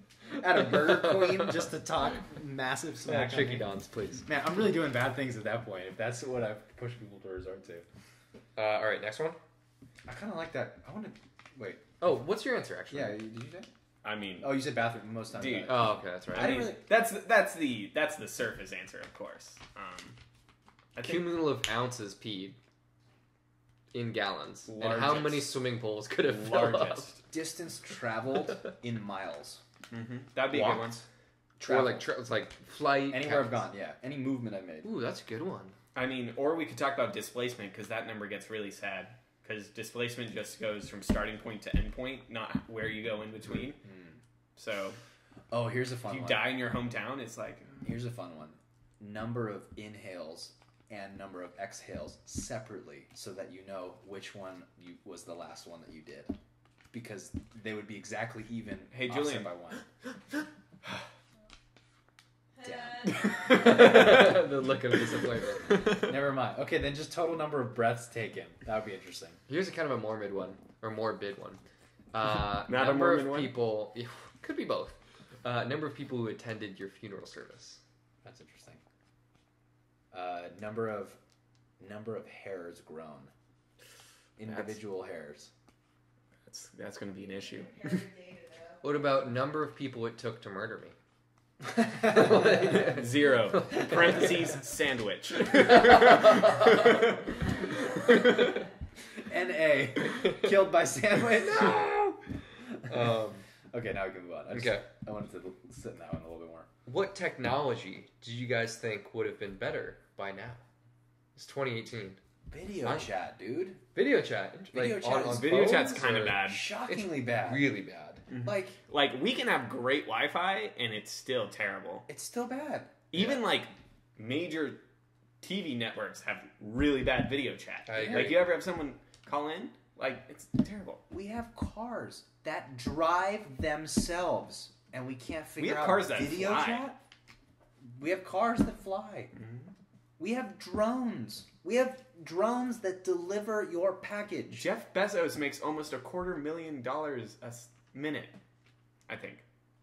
at a Burger Queen just to talk massive smack? Chicky Dons, please. Man, I'm really doing bad things at that point if that's what I've pushed people to resort to. All right, next one. I kind of like that. I want to wait. Oh, what's your answer actually? Yeah, did you say? I mean, oh, you said bathroom most times. Dude. Oh, okay, that's right. I mean, really... that's the surface answer, of course. Cumulative ounces peed in gallons, largest, and how many swimming pools could have filled up? Distance traveled in miles. Mm-hmm. That'd be a good one. Or like it's like flight. Anywhere I've gone, yeah. Any movement I've made. Ooh, that's a good one. I mean, or we could talk about displacement because that number gets really sad. Because displacement just goes from starting point to end point, not where you go in between. Mm. So, oh, here's a fun one. If you die in your hometown, it's like... Here's a fun one. Number of inhales and number of exhales separately so that you know which one was the last one that you did. Because they would be exactly even. Hey, Julian. By one. The look of disappointment. Never mind. Okay, then just total number of breaths taken. That would be interesting. Here's a kind of a morbid one, or morbid one. Not number a morbid of people. One? Could be both. Number of people who attended your funeral service. That's interesting. Number of hairs grown. Individual hairs. That's going to be an issue. What about number of people it took to murder me? 0. Parentheses, sandwich. N.A. Killed by sandwich. No! Okay, now we can move on. I wanted to sit in that one a little bit more. What technology do you guys think would have been better by now? It's 2018. Video chat, dude. Video chat. Video chat. Video chat's kind of bad. Shockingly bad. Really bad. Mm-hmm. Like we can have great Wi-Fi and it's still terrible. It's still bad. Even like major TV networks have really bad video chat. I agree. Like you ever have someone call in? Like it's terrible. We have cars that drive themselves, and we can't figure out cars that video fly. chat. We have cars that fly. Mm-hmm. We have drones. We have drones that deliver your package. Jeff Bezos makes almost $250,000 a minute, I think.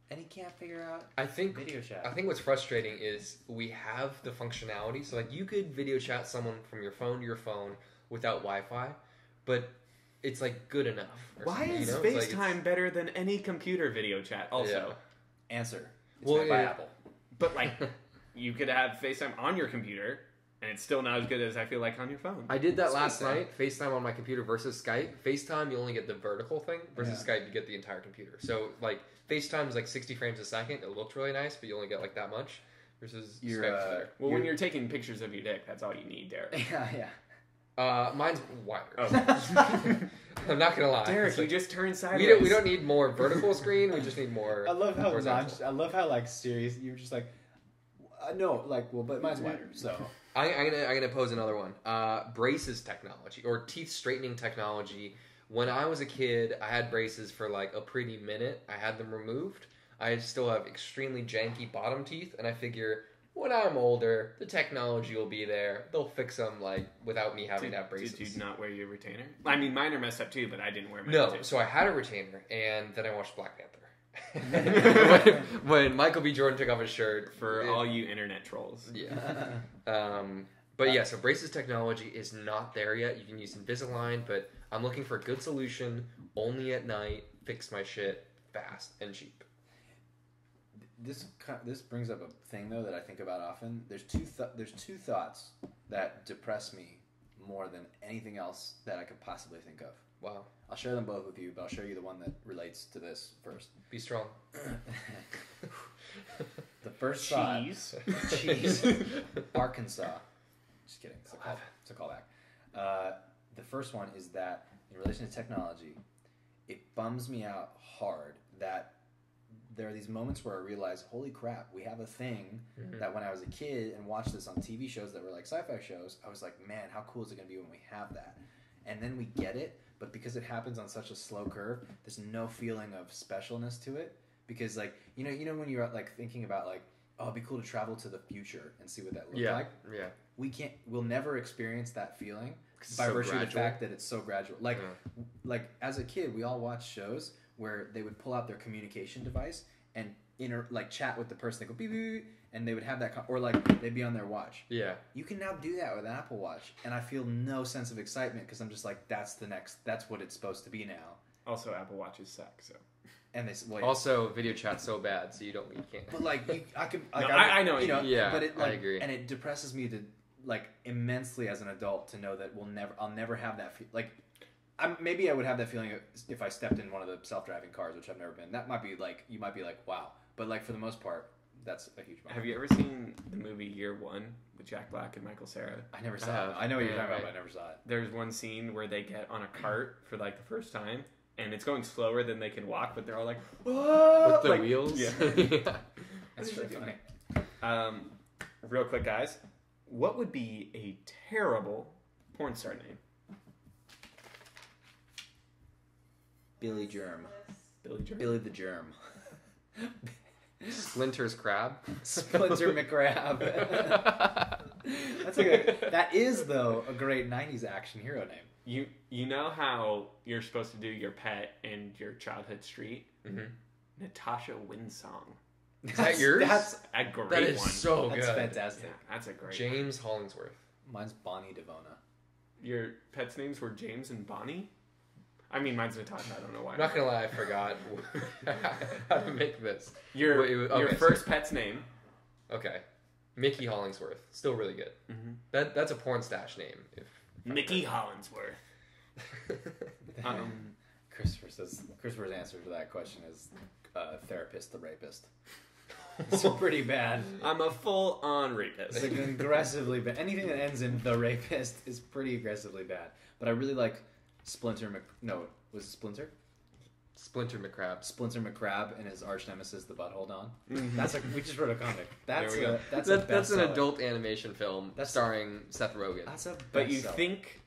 And he can't figure out video chat. I think what's frustrating is we have the functionality. So like you could video chat someone from your phone to your phone without Wi-Fi, but it's like good enough. Why is FaceTime better than any computer video chat also? Yeah. Answer. It's made by Apple. But like you could have FaceTime on your computer and it's still not as good as I feel like on your phone. I did that last night, FaceTime on my computer versus Skype. FaceTime, you only get the vertical thing, versus Skype, you get the entire computer. So, like, FaceTime is like 60 frames a second. It looks really nice, but you only get like that much. Versus Skype's well, when you're taking pictures of your dick, that's all you need, Derek. Yeah. Mine's wider. Oh. I'm not gonna lie. Derek, you just turned sideways. We don't need more vertical screen. We just need more. I love how like serious you're just like. No, like but mine's wider. So I'm gonna pose another one. Braces technology or teeth straightening technology. When I was a kid, I had braces for like a pretty minute. I had them removed. I still have extremely janky bottom teeth, and I figure when I'm older, the technology will be there. They'll fix them like without me having to have braces. Did you not wear your retainer? I mean, mine are messed up too, but I didn't wear mine. No, too. So I had a retainer, and then I watched Black Panther. when Michael B. Jordan took off his shirt. For all you internet trolls. Yeah. But yeah, so braces technology is not there yet. You can use Invisalign, but I'm looking for a good solution, only at night, fix my shit fast and cheap. This brings up a thing though that I think about often. There's two thoughts that depress me more than anything else that I could possibly think of. Wow. I'll share them both with you, but I'll show you the one that relates to this first. Be strong. The first thought. Cheese. Arkansas. Just kidding. It's a callback. The first one is that in relation to technology, it bums me out hard that there are these moments where I realize, holy crap, we have a thing that when I was a kid and watched this on TV shows that were like sci-fi shows, I was like, man, how cool is it going to be when we have that? and then we get it, but because it happens on such a slow curve, there's no feeling of specialness to it. Because like you know when you're like thinking about like, oh, it'd be cool to travel to the future and see what that looks like. Yeah. We'll never experience that feeling by virtue of the fact that it's so gradual. Like as a kid, we all watched shows where they would pull out their communication device and like chat with the person. They go beep, beep, beep, and they would have that, or like they'd be on their watch. Yeah. You can now do that with an Apple Watch, and I feel no sense of excitement because I'm just like, that's what it's supposed to be now. Also, Apple Watches suck, so. And this also video chat's so bad, so you can't. But like I could, like, no, I know, yeah. But I agree, and it depresses me to like immensely as an adult to know that I'll never have that like. Maybe I would have that feeling if I stepped in one of the self-driving cars, which I've never been. That might be like, you might be like, wow. But like for the most part, that's a huge moment. Have you ever seen the movie Year One with Jack Black and Michael Cera? I never saw it. I know what you're talking about, but I never saw it. There's one scene where they get on a cart for like the first time, and it's going slower than they can walk, but they're all like, whoa! With the wheels? Yeah. That's really funny. Real quick, guys. What would be a terrible porn star name? Billy Germ. Billy the Germ. Splinter's Crab. Splinter McCrab. That is though a great 90s action hero name. You know how you're supposed to do your pet and your childhood street? Mm-hmm. Natasha Winsong. Is that yours? That's a great one. That is so good. That's fantastic. Yeah, that's a great James Hollingsworth. Mine's Bonnie Devona. Your pets' names were James and Bonnie? I mean, mine's Natasha. I don't know why. I'm not gonna lie, I forgot how to make this. Your first pet's name. Okay, Mickey Hollingsworth. Still really good. Mm-hmm. That's a porn stash name. Mickey Hollingsworth. Christopher's answer to that question is therapist the rapist. It's pretty bad. I'm a full-on rapist. It's aggressively bad. Anything that ends in the rapist is pretty aggressively bad. But I really like was it Splinter? Splinter McCrab. Splinter McCrab and his arch nemesis, the Butthole Don. Mm-hmm. We just wrote a comic. That's an adult animation film starring Seth Rogen. But you think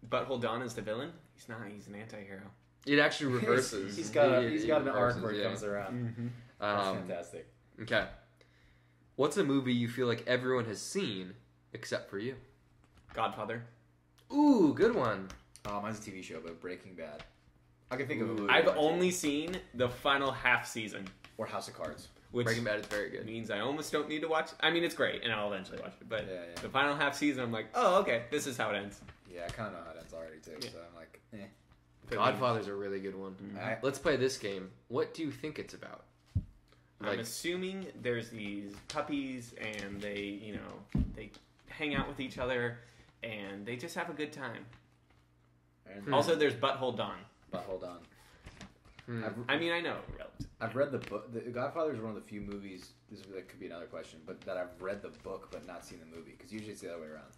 Butthole Don is the villain? He's not. He's an anti-hero. It actually reverses. He's got an arc where it comes around. Mm-hmm. That's fantastic. Okay. What's a movie you feel like everyone has seen except for you? Godfather. Ooh, good one. Mine's a TV show, but Breaking Bad. I can think of a movie. I've only seen the final half season. Or House of Cards. Which Breaking Bad is very good. Means I almost don't need to watch. I mean, it's great, and I'll eventually watch it. But the final half season, I'm like, oh, okay, this is how it ends. Yeah, I kind of know how it ends already, too. Yeah. So I'm like, eh. Godfather's a really good one. Mm-hmm. Let's play this game. What do you think it's about? I'm assuming there's these puppies, and they hang out with each other, and they just have a good time. Also, there's Butthole Don. Butthole Don. I mean, I know. I've read the book. The Godfather is one of the few movies. That could be another question, but that I've read the book but not seen the movie. Because usually it's the other way around.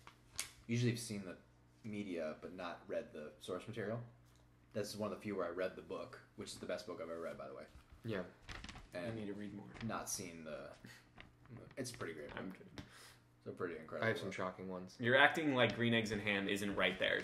Usually I've seen the media but not read the source material. That's one of the few where I read the book, which is the best book I've ever read, by the way. Yeah. And I need to read more. Not seen the. It's a pretty great book. So pretty incredible. I have some shocking ones. You're acting like Green Eggs and Ham isn't right there.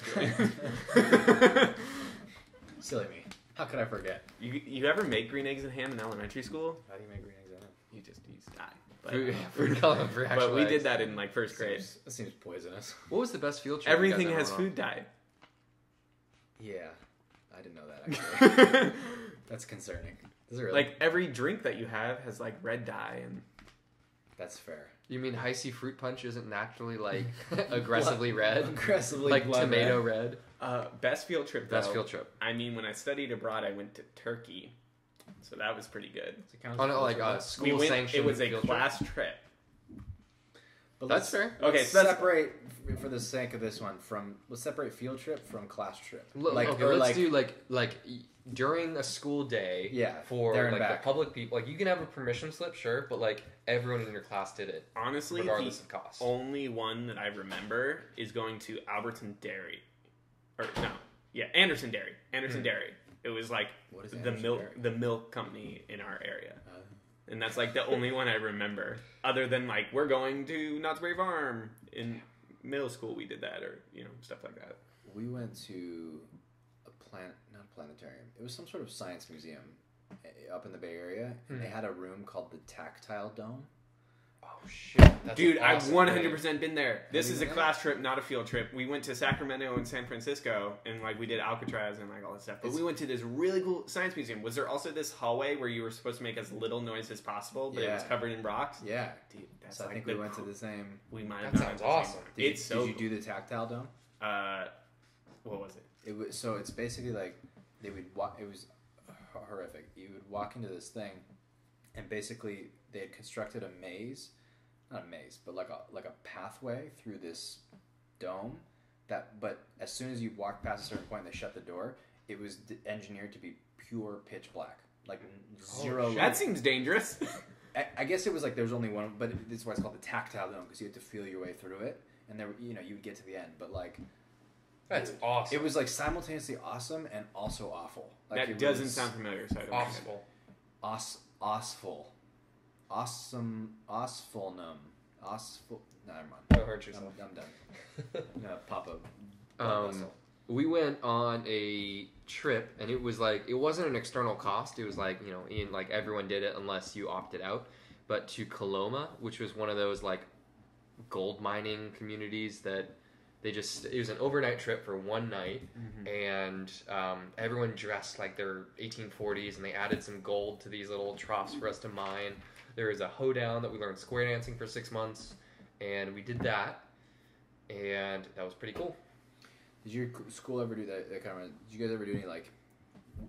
Silly me. How could I forget? You ever make green eggs and ham in elementary school? How do you make green eggs and ham? You just die. Food coloring for actual But we did that in first grade. That seems poisonous. What was the best field trip? Everything has food dye. Yeah, I didn't know that actually. That's concerning. Does it really? Every drink that you have has red dye and. That's fair. You mean Hi-C fruit punch isn't naturally aggressively red? Aggressively tomato red? Best field trip though. Best field trip. I mean, when I studied abroad, I went to Turkey, so that was pretty good. On a school sanctioned. It was a class trip. But that's fair. Okay, so separate for the sake of this one let's separate field trip from class trip. Let's do during a school day. Yeah, for the public people. You can have a permission slip, sure, but everyone in your class did it. Honestly, regardless of cost. Only one that I remember is going to Alberton Dairy, Anderson Dairy. Anderson Dairy. It was what is the milk company in our area. And that's the only one I remember. Other than we're going to Knott's Berry Farm in middle school, we did that, or stuff like that. we went to not a planetarium. It was some sort of science museum up in the Bay Area, and they had a room called the Tactile Dome. Oh shit! That's Dude, awesome I've 100% been there. This is a been class trip, not a field trip. We went to Sacramento and San Francisco, and like we did Alcatraz and like all that stuff. But we went to this really cool science museum. Was there also this hallway where you were supposed to make as little noise as possible, but it was covered in rocks? Yeah, dude, that's so I think we went to the same. We might have. That sounds awesome. Did you do the Tactile Dome? What was it? It was so. It's basically like they would walk. It was horrific. You would walk into this thing, and basically they had constructed a maze. Not a maze, but like a pathway through this dome. But as soon as you walk past a certain point, they shut the door. It was engineered to be pure pitch black, like zero. That seems dangerous. I guess it was like there was only one, but this is why it's called the Tactile Dome, because you had to feel your way through it, and there, you would get to the end, but like. That's awesome. It was like simultaneously awesome and also awful. Like that doesn't sound familiar. So I don't awful. Awesome. Osfulnum. Never mind. Don't hurt yourself. I'm done. I'm gonna pop a we went on a trip, and it was like, it wasn't an external cost. It was like, like everyone did it unless you opted out. But to Coloma, which was one of those like gold mining communities that it was an overnight trip for one night, and everyone dressed like they're 1840s, and they added some gold to these little troughs for us to mine. There was a hoedown that we learned square dancing for 6 months, and we did that, and that was pretty cool. Did your school ever do that kind of? Did you guys ever do any like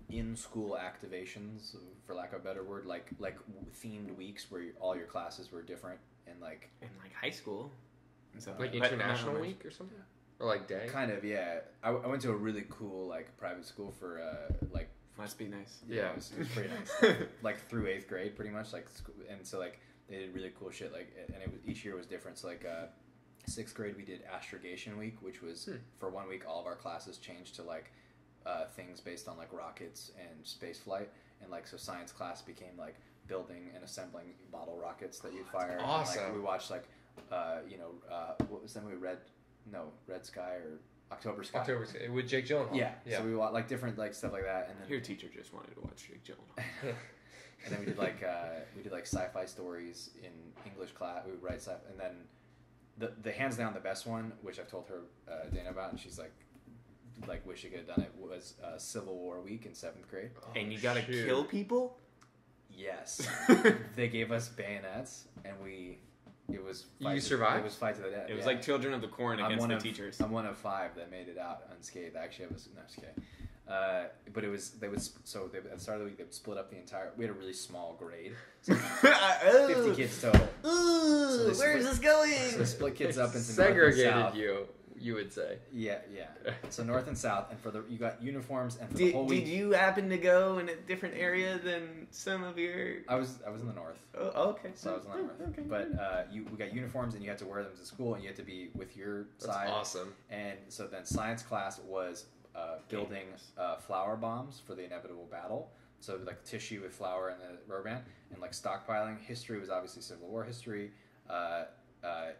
in-school activations, for lack of a better word, like themed weeks where all your classes were different and like in like high school? So, like International Week or something? Or like day? Kind of, yeah. I went to a really cool like private school for like. Must be nice. Yeah, it was pretty nice. Like through 8th grade, pretty much. Like, and so like they did really cool shit. Like, and each year was different. So like 6th grade we did Astrogation Week, which was for 1 week all of our classes changed to like things based on like rockets and space flight, and like so science class became like building and assembling bottle rockets that you'd fire. Awesome. And, like, we watched like what was that movie? Red Sky or October Sky. October Sky with Jake Gyllenhaal. Yeah. So we watched like different like stuff like that, and then your teacher just wanted to watch Jake Gyllenhaal. And then we did like sci-fi stories in English class. We would write stuff, and then the hands down the best one, which I've told her Dana about, and she's like wish she could have done it, was Civil War week in 7th grade. Oh, and you gotta kill people. Yes. They gave us bayonets, and it was fight you survived? It was fight to the death. It was like Children of the Corn against the teachers. I'm one of 5 that made it out unscathed. Actually, I was just kidding. But it was at the start of the week they would split up the entire. We had a really small grade, so 50 kids total. Ooh, so where's this going? So they split kids up into segregated north and south. You would say. Yeah. So north and south, and you got uniforms, and for the whole week. Did you happen to go in a different area than some of your? I was in the north. Oh, okay. So I was in the north. Okay. But we got uniforms, and you had to wear them to school, and you had to be with your side. That's awesome. And so then science class was building flour bombs for the inevitable battle. So like tissue with flour and the rubber band, and like stockpiling. History was obviously Civil War history.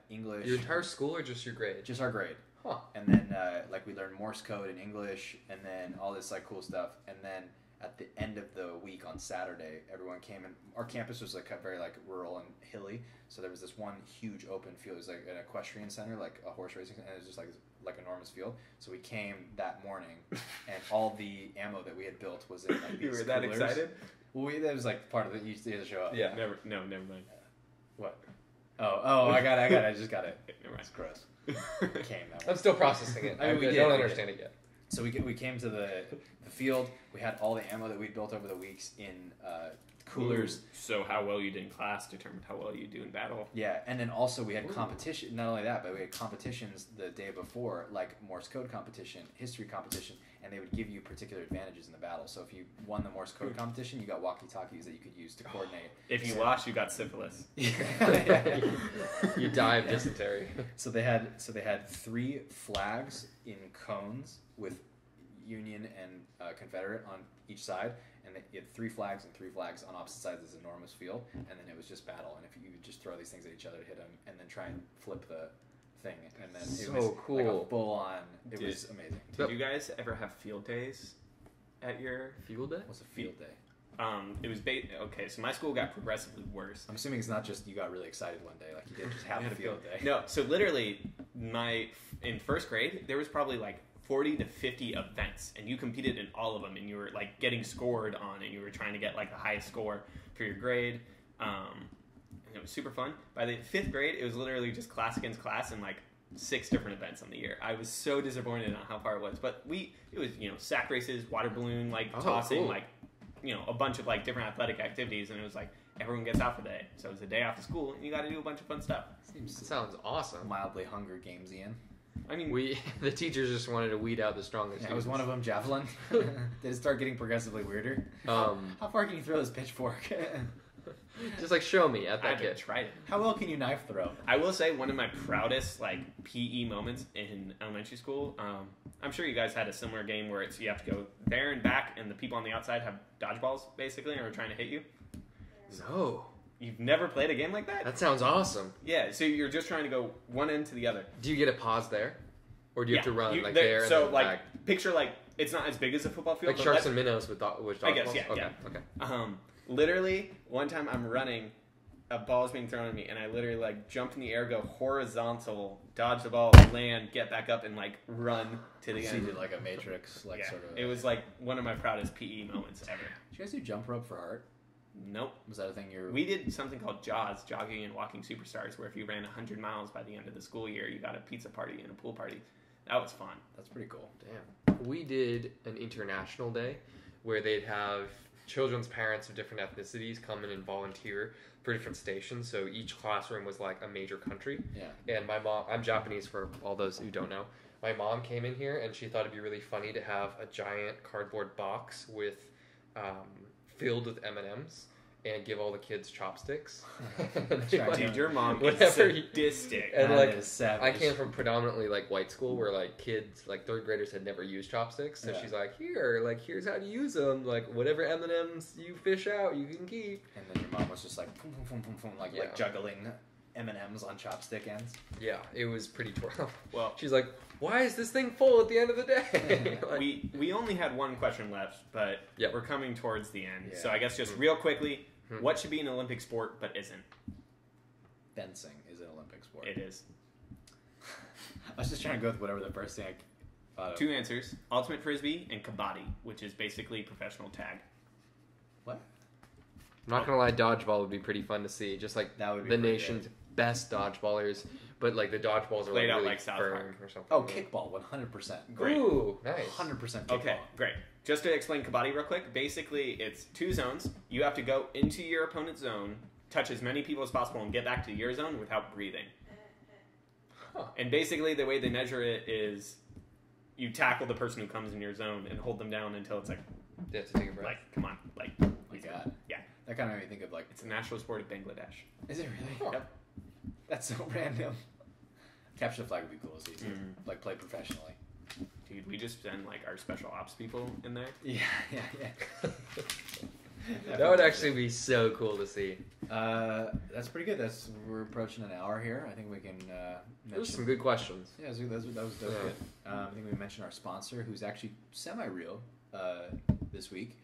English. Your entire school or just your grade? Just our grade. Huh. And then like we learned Morse code in English, and then all this like cool stuff. And then at the end of the week on Saturday, everyone came, and our campus was like very like rural and hilly. So there was this one huge open field. It was like an equestrian center, like a horse racing, and it was just like enormous field. So we came that morning, and all the ammo that we had built was in like these You were that coolers. excited? Well, that was like part of it. You used to show up. Yeah. Never mind. What? Oh, I got it. I just got it. Never mind. It's gross. Came that I'm still processing it. I don't understand it yet. So we came to the field. We had all the ammo that we built over the weeks in coolers. So how well you did in class determined how well you do in battle. Yeah, and then also we had competition. Not only that, but we had competitions the day before, like Morse code competition, history competition, and they would give you particular advantages in the battle. So if you won the Morse code competition, you got walkie-talkies that you could use to coordinate. If you lost, you got syphilis. Yeah. You die of dysentery. So they had 3 flags in cones with Union and Confederate on each side, and you had 3 flags and 3 flags on opposite sides of this enormous field, and then it was just battle. And if you would just throw these things at each other, hit them, and then try and flip the thing, and then So it was cool. like a full on. It was amazing. Did you guys ever have field days at your field day? What's a field day? It was okay. So my school got progressively worse. I'm assuming it's not just you got really excited one day, like you didn't just have a field day. No, so literally, in first grade, there was probably like 40 to 50 events, and you competed in all of them, and you were like getting scored on, and you were trying to get like the highest score for your grade. And it was super fun. By the 5th grade, it was literally just class against class and like 6 different events on the year. I was so disappointed on how far it was, but it was sack races, water balloon, like tossing, cool. like a bunch of like different athletic activities, and it was like everyone gets out for the day. So it was a day off of school, and you got to do a bunch of fun stuff. Sounds awesome. Mildly Hunger Games, Ian. I mean, the teachers just wanted to weed out the strongest. Yeah, was one of them javelin? Did it start getting progressively weirder? How far can you throw this pitchfork? Just like show me at I that haven't kid. tried it. How well can you knife throw? I will say one of my proudest like PE moments in elementary school. I'm sure you guys had a similar game where you have to go there and back, and the people on the outside have dodgeballs basically, and are trying to hit you. No. You've never played a game like that? That sounds awesome. Yeah, so you're just trying to go one end to the other. Do you get a pause there? Or do you have to run like there and so then like back? Picture like it's not as big as a football field. Like sharks and minnows with dodgeballs? I guess, yeah, Okay, yeah. okay. Literally, one time I'm running, a ball's being thrown at me, and I literally like jump in the air, go horizontal, dodge the ball, land, get back up, and like run to the So end. you did like a Matrix, like Yeah, sort of. it was like one of my proudest PE moments ever. Did you guys do jump rope for art? Nope. Was that a thing you're? We did something called JAWS, Jogging and Walking Superstars, where if you ran 100 miles by the end of the school year, you got a pizza party and a pool party. That was fun. That's pretty cool. Damn. We did an international day where they'd have children's parents of different ethnicities come in and volunteer for different stations. So each classroom was like a major country. Yeah. And my mom, I'm Japanese for all those who don't know. My mom came in here and she thought it'd be really funny to have a giant cardboard box with filled with M&Ms and give all the kids chopsticks. Dude, your mom is Whatever sadistic. And That like, is savage. I came from predominantly like white school where like kids, like 3rd graders had never used chopsticks. So Yeah. she's like, here's how to use them. Like whatever M&Ms you fish out, you can keep. And then your mom was just like, boom, boom, boom, boom, boom, like Yeah. juggling M&Ms on chopstick ends. Yeah, it was pretty rough. Well, She's like, why is this thing full at the end of the day? Like, we only had one question left, but Yep. we're coming towards the end. Yeah. So I guess just real quickly, what should be an Olympic sport but isn't? Fencing is an Olympic sport. It is. I was just trying to go with whatever the first thing I thought of. 2 answers: ultimate frisbee and kabaddi, which is basically professional tag. What? I'm not gonna lie, dodgeball would be pretty fun to see. Just like That would be the pretty nation's best dodgeballers, but like the dodgeballs are Played like out really like South firm Park. or something. Oh, kickball, 100%. Great. Ooh, nice. 100% kickball. Okay, great. Just to explain kabaddi real quick, basically it's 2 zones. You have to go into your opponent's zone, touch as many people as possible, and get back to your zone without breathing. Huh. And basically the way they measure it is you tackle the person who comes in your zone and hold them down until it's like, You have to take a breath. come on, like. Oh my god. Yeah. That kind of made me think of like, It's a national sport of Bangladesh. is it really? Huh. Yep. That's so random. Capture the flag would be cool to see. Like play professionally. Dude, we just send like our special ops people in there. Yeah. That would actually be so cool to see. That's pretty good. We're approaching an hour here. I think we can Those mention some good questions. Yeah, that was dope. Yeah. Good. I think we mentioned our sponsor, who's actually semi-real this week.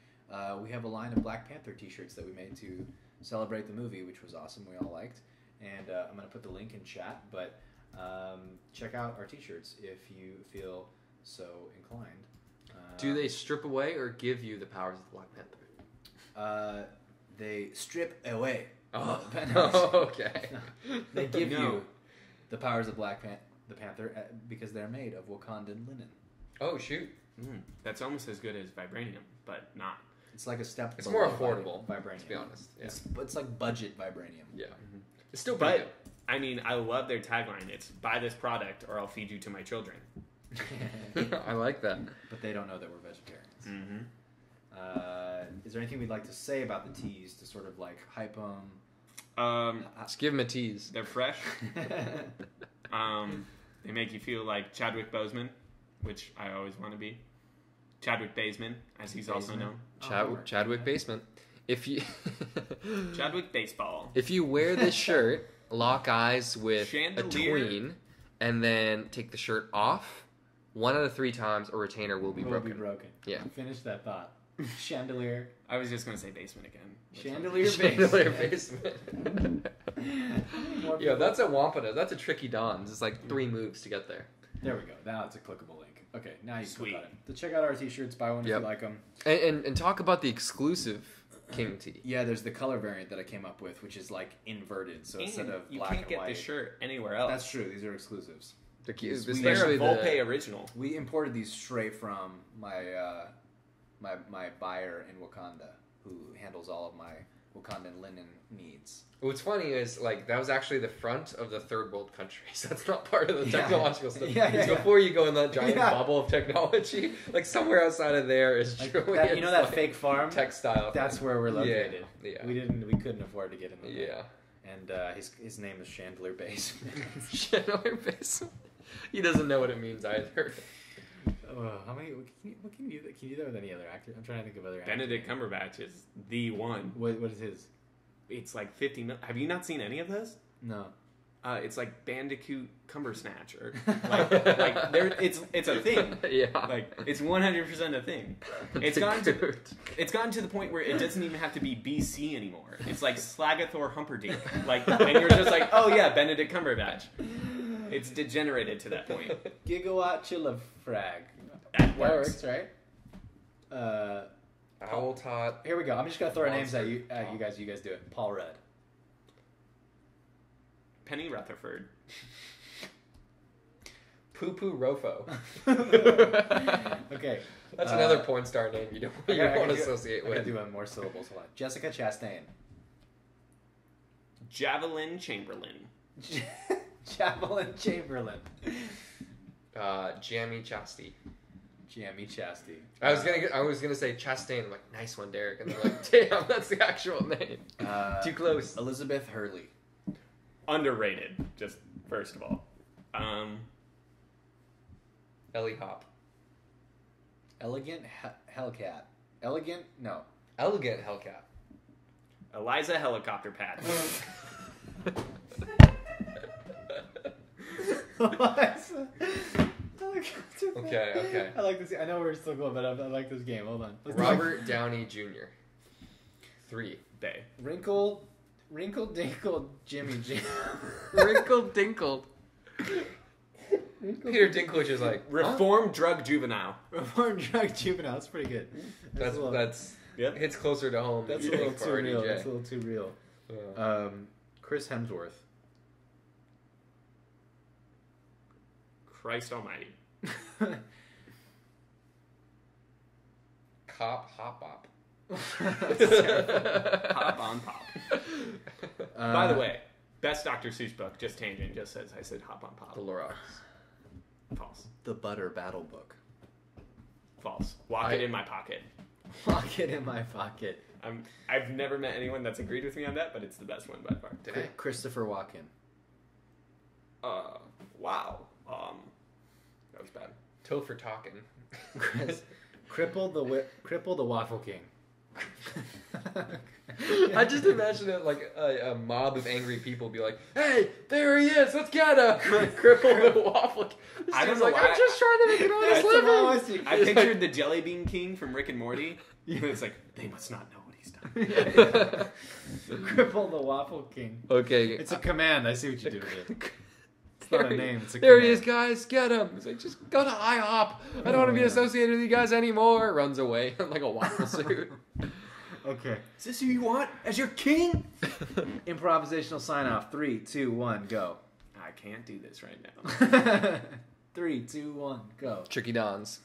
We have a line of Black Panther T-shirts that we made to celebrate the movie, which was awesome. We all liked, and I'm going to put the link in chat. But check out our T-shirts if you feel so inclined. Do they strip away or give you the powers of the Black Panther? They strip away. Oh, No. okay. They give No. you the powers of the Panther because they're made of Wakandan linen. Oh, shoot. That's almost as good as vibranium, but not. It's like a step. It's more below affordable, vibranium. to be honest. Yeah. It's like budget vibranium. Yeah. It's still pretty But I mean, I love their tagline. It's "Buy this product, or I'll feed you to my children." good. I like that. But they don't know that we're vegetarians. Mm-hmm. Is there anything we'd like to say about the teas to sort of like hype them? Just give him a tease. They're fresh. They make you feel like Chadwick Boseman, which I always want to be. Chadwick Baseman, as he's also known. Chadwick Basement. If you Chadwick Baseball. if you wear this shirt, lock eyes with a Chandelier. tween, and then take the shirt off. 1 out of 3 times, a retainer will be broken. Yeah. Finish that thought. Chandelier. I was just going to say basement again. Chandelier basement. Yeah, that's a Wampanoag. That's a tricky Don's. It's like 3 moves to get there. There we go. Now it's a clickable link. Okay, now you can click on it. So check out our t-shirts. Buy one if you like them. And talk about the exclusive King tee. Yeah, there's the color variant that I came up with, which is like inverted. So instead of black and white. You can't get this shirt anywhere else. That's true. These are exclusives. Especially the Volpe original. We imported these straight from my buyer in Wakanda, who handles all of my Wakandan linen needs. What's funny is, like, that was actually the front of the third world countries. That's not part of the technological stuff. It's before you go in that giant bubble of technology. Like, somewhere outside of there is truly... That, you know that fake farm? Textile. That's where we're located. Yeah. We couldn't afford to get in there. Yeah. And his name is Chandelier Basement. Chandelier Basement. He doesn't know what it means either. How many? What can you do that with any other actor? I'm trying to think of other actors. Benedict Cumberbatch is the one. What is his? It's like 50 million. Have you not seen any of this? No. It's like Bandicoot Cumbersnatch, or like there. It's a thing. Yeah. Like it's 100% a thing. It's gotten to the point where it doesn't even have to be BC anymore. It's like Slagathor Humperdinck. Like, and you're just like, oh yeah, Benedict Cumberbatch. It's degenerated to that point. Gigawatt Chillafrag. That works, right? Owl Tot. Here we go. I'm just gonna throw names at you guys. You guys do it. Paul Rudd. Penny Rutherford. Poo Poo Rofo. Okay. That's another porn star name you don't want to associate with. I gotta do more syllables. Hold on. Jessica Chastain. Javelin Chamberlain. Javelin Chamberlain. Jamie Chasty. Jamie Chasty. I was gonna say Chastain. I'm like, nice one, Derek. And they're like, damn, that's the actual name. Too close. Elizabeth Hurley. Underrated. Just first of all. Ellie Hop. Elegant Hellcat. Elegant? No. Elegant Hellcat. Eliza Helicopter Pad. Okay. I like this. I know we're still going, but I like this game. Hold on. Robert Downey Jr. 3. Bay. Wrinkle Dinkled Jimmy Jam. Wrinkle Dinkled. Peter Dinklage is like Reformed Drug Juvenile. Reformed Drug Juvenile. That's pretty good. That's hits closer to home. That's a little too real. That's a little too real. Yeah. Chris Hemsworth. Christ Almighty. Cop Hop Bop. Hop on pop. By the way, best Dr. Seuss book, just tangent, just says I said hop on pop. The Lorax. False. The Butter Battle Book. False. Walk it in my pocket. Walk it in my pocket. I've never met anyone that's agreed with me on that, but it's the best one by far. Christopher Walken. Wow. That was bad. Topher talking. Cripple the Waffle King. I just imagine it like a mob of angry people be like, "Hey, there he is! Let's get him!" Cripple the Waffle King. I don't know why. I'm just trying to make an honest living. I pictured the Jelly Bean King from Rick and Morty. It's like they must not know what he's done. Cripple the Waffle King. Okay, it's a command. I see what you did with it. It's not a name. It's a there command. He is, guys. Get him. He's like, just go to IHOP. I don't want to be associated with you guys anymore. Runs away in like a waffle suit. Okay. Is this who you want as your king? Improvisational sign off. 3, 2, 1, go. I can't do this right now. 3, 2, 1, go. Tricky Dons.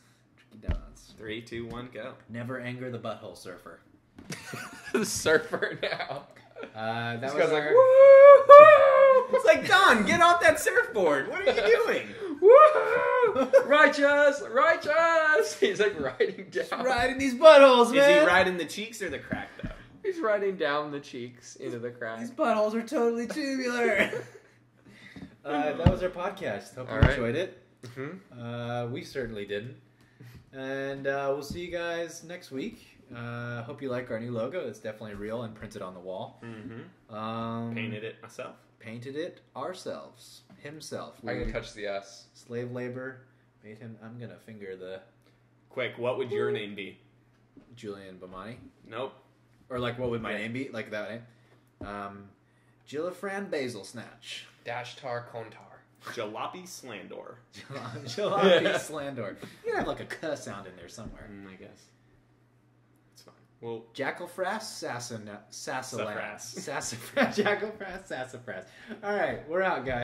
3, 2, 1, go. Never anger the butthole surfer. The surfer now. That this was guy's our... like, woo! It's like, Don, get off that surfboard. What are you doing? Woo! Righteous! He's like riding down. Just riding these buttholes, man. Is he riding the cheeks or the crack, though? He's riding down the cheeks into the crack. These buttholes are totally tubular. That was our podcast. Hope you enjoyed it. Mm-hmm. We certainly didn't. And we'll see you guys next week. Hope you like our new logo. It's definitely real and printed on the wall. Mm-hmm. Painted it myself. painted it ourselves. Himself. I'm gonna touch the S. Slave labor made him. I'm gonna finger the Quick, what would your name be? Julian Bomani. Nope. Or like, what would my name be? Like that name. Gillifran Basil Snatch. Dashtar Kontar. Jalopy Slandor. Jalopy Slandor. You have like a cuss sound in there somewhere. I guess. It's fine. Well, Jackalfrass Sassafras. Sassafras. Jackalfrass Sassafras. All right, we're out, guys.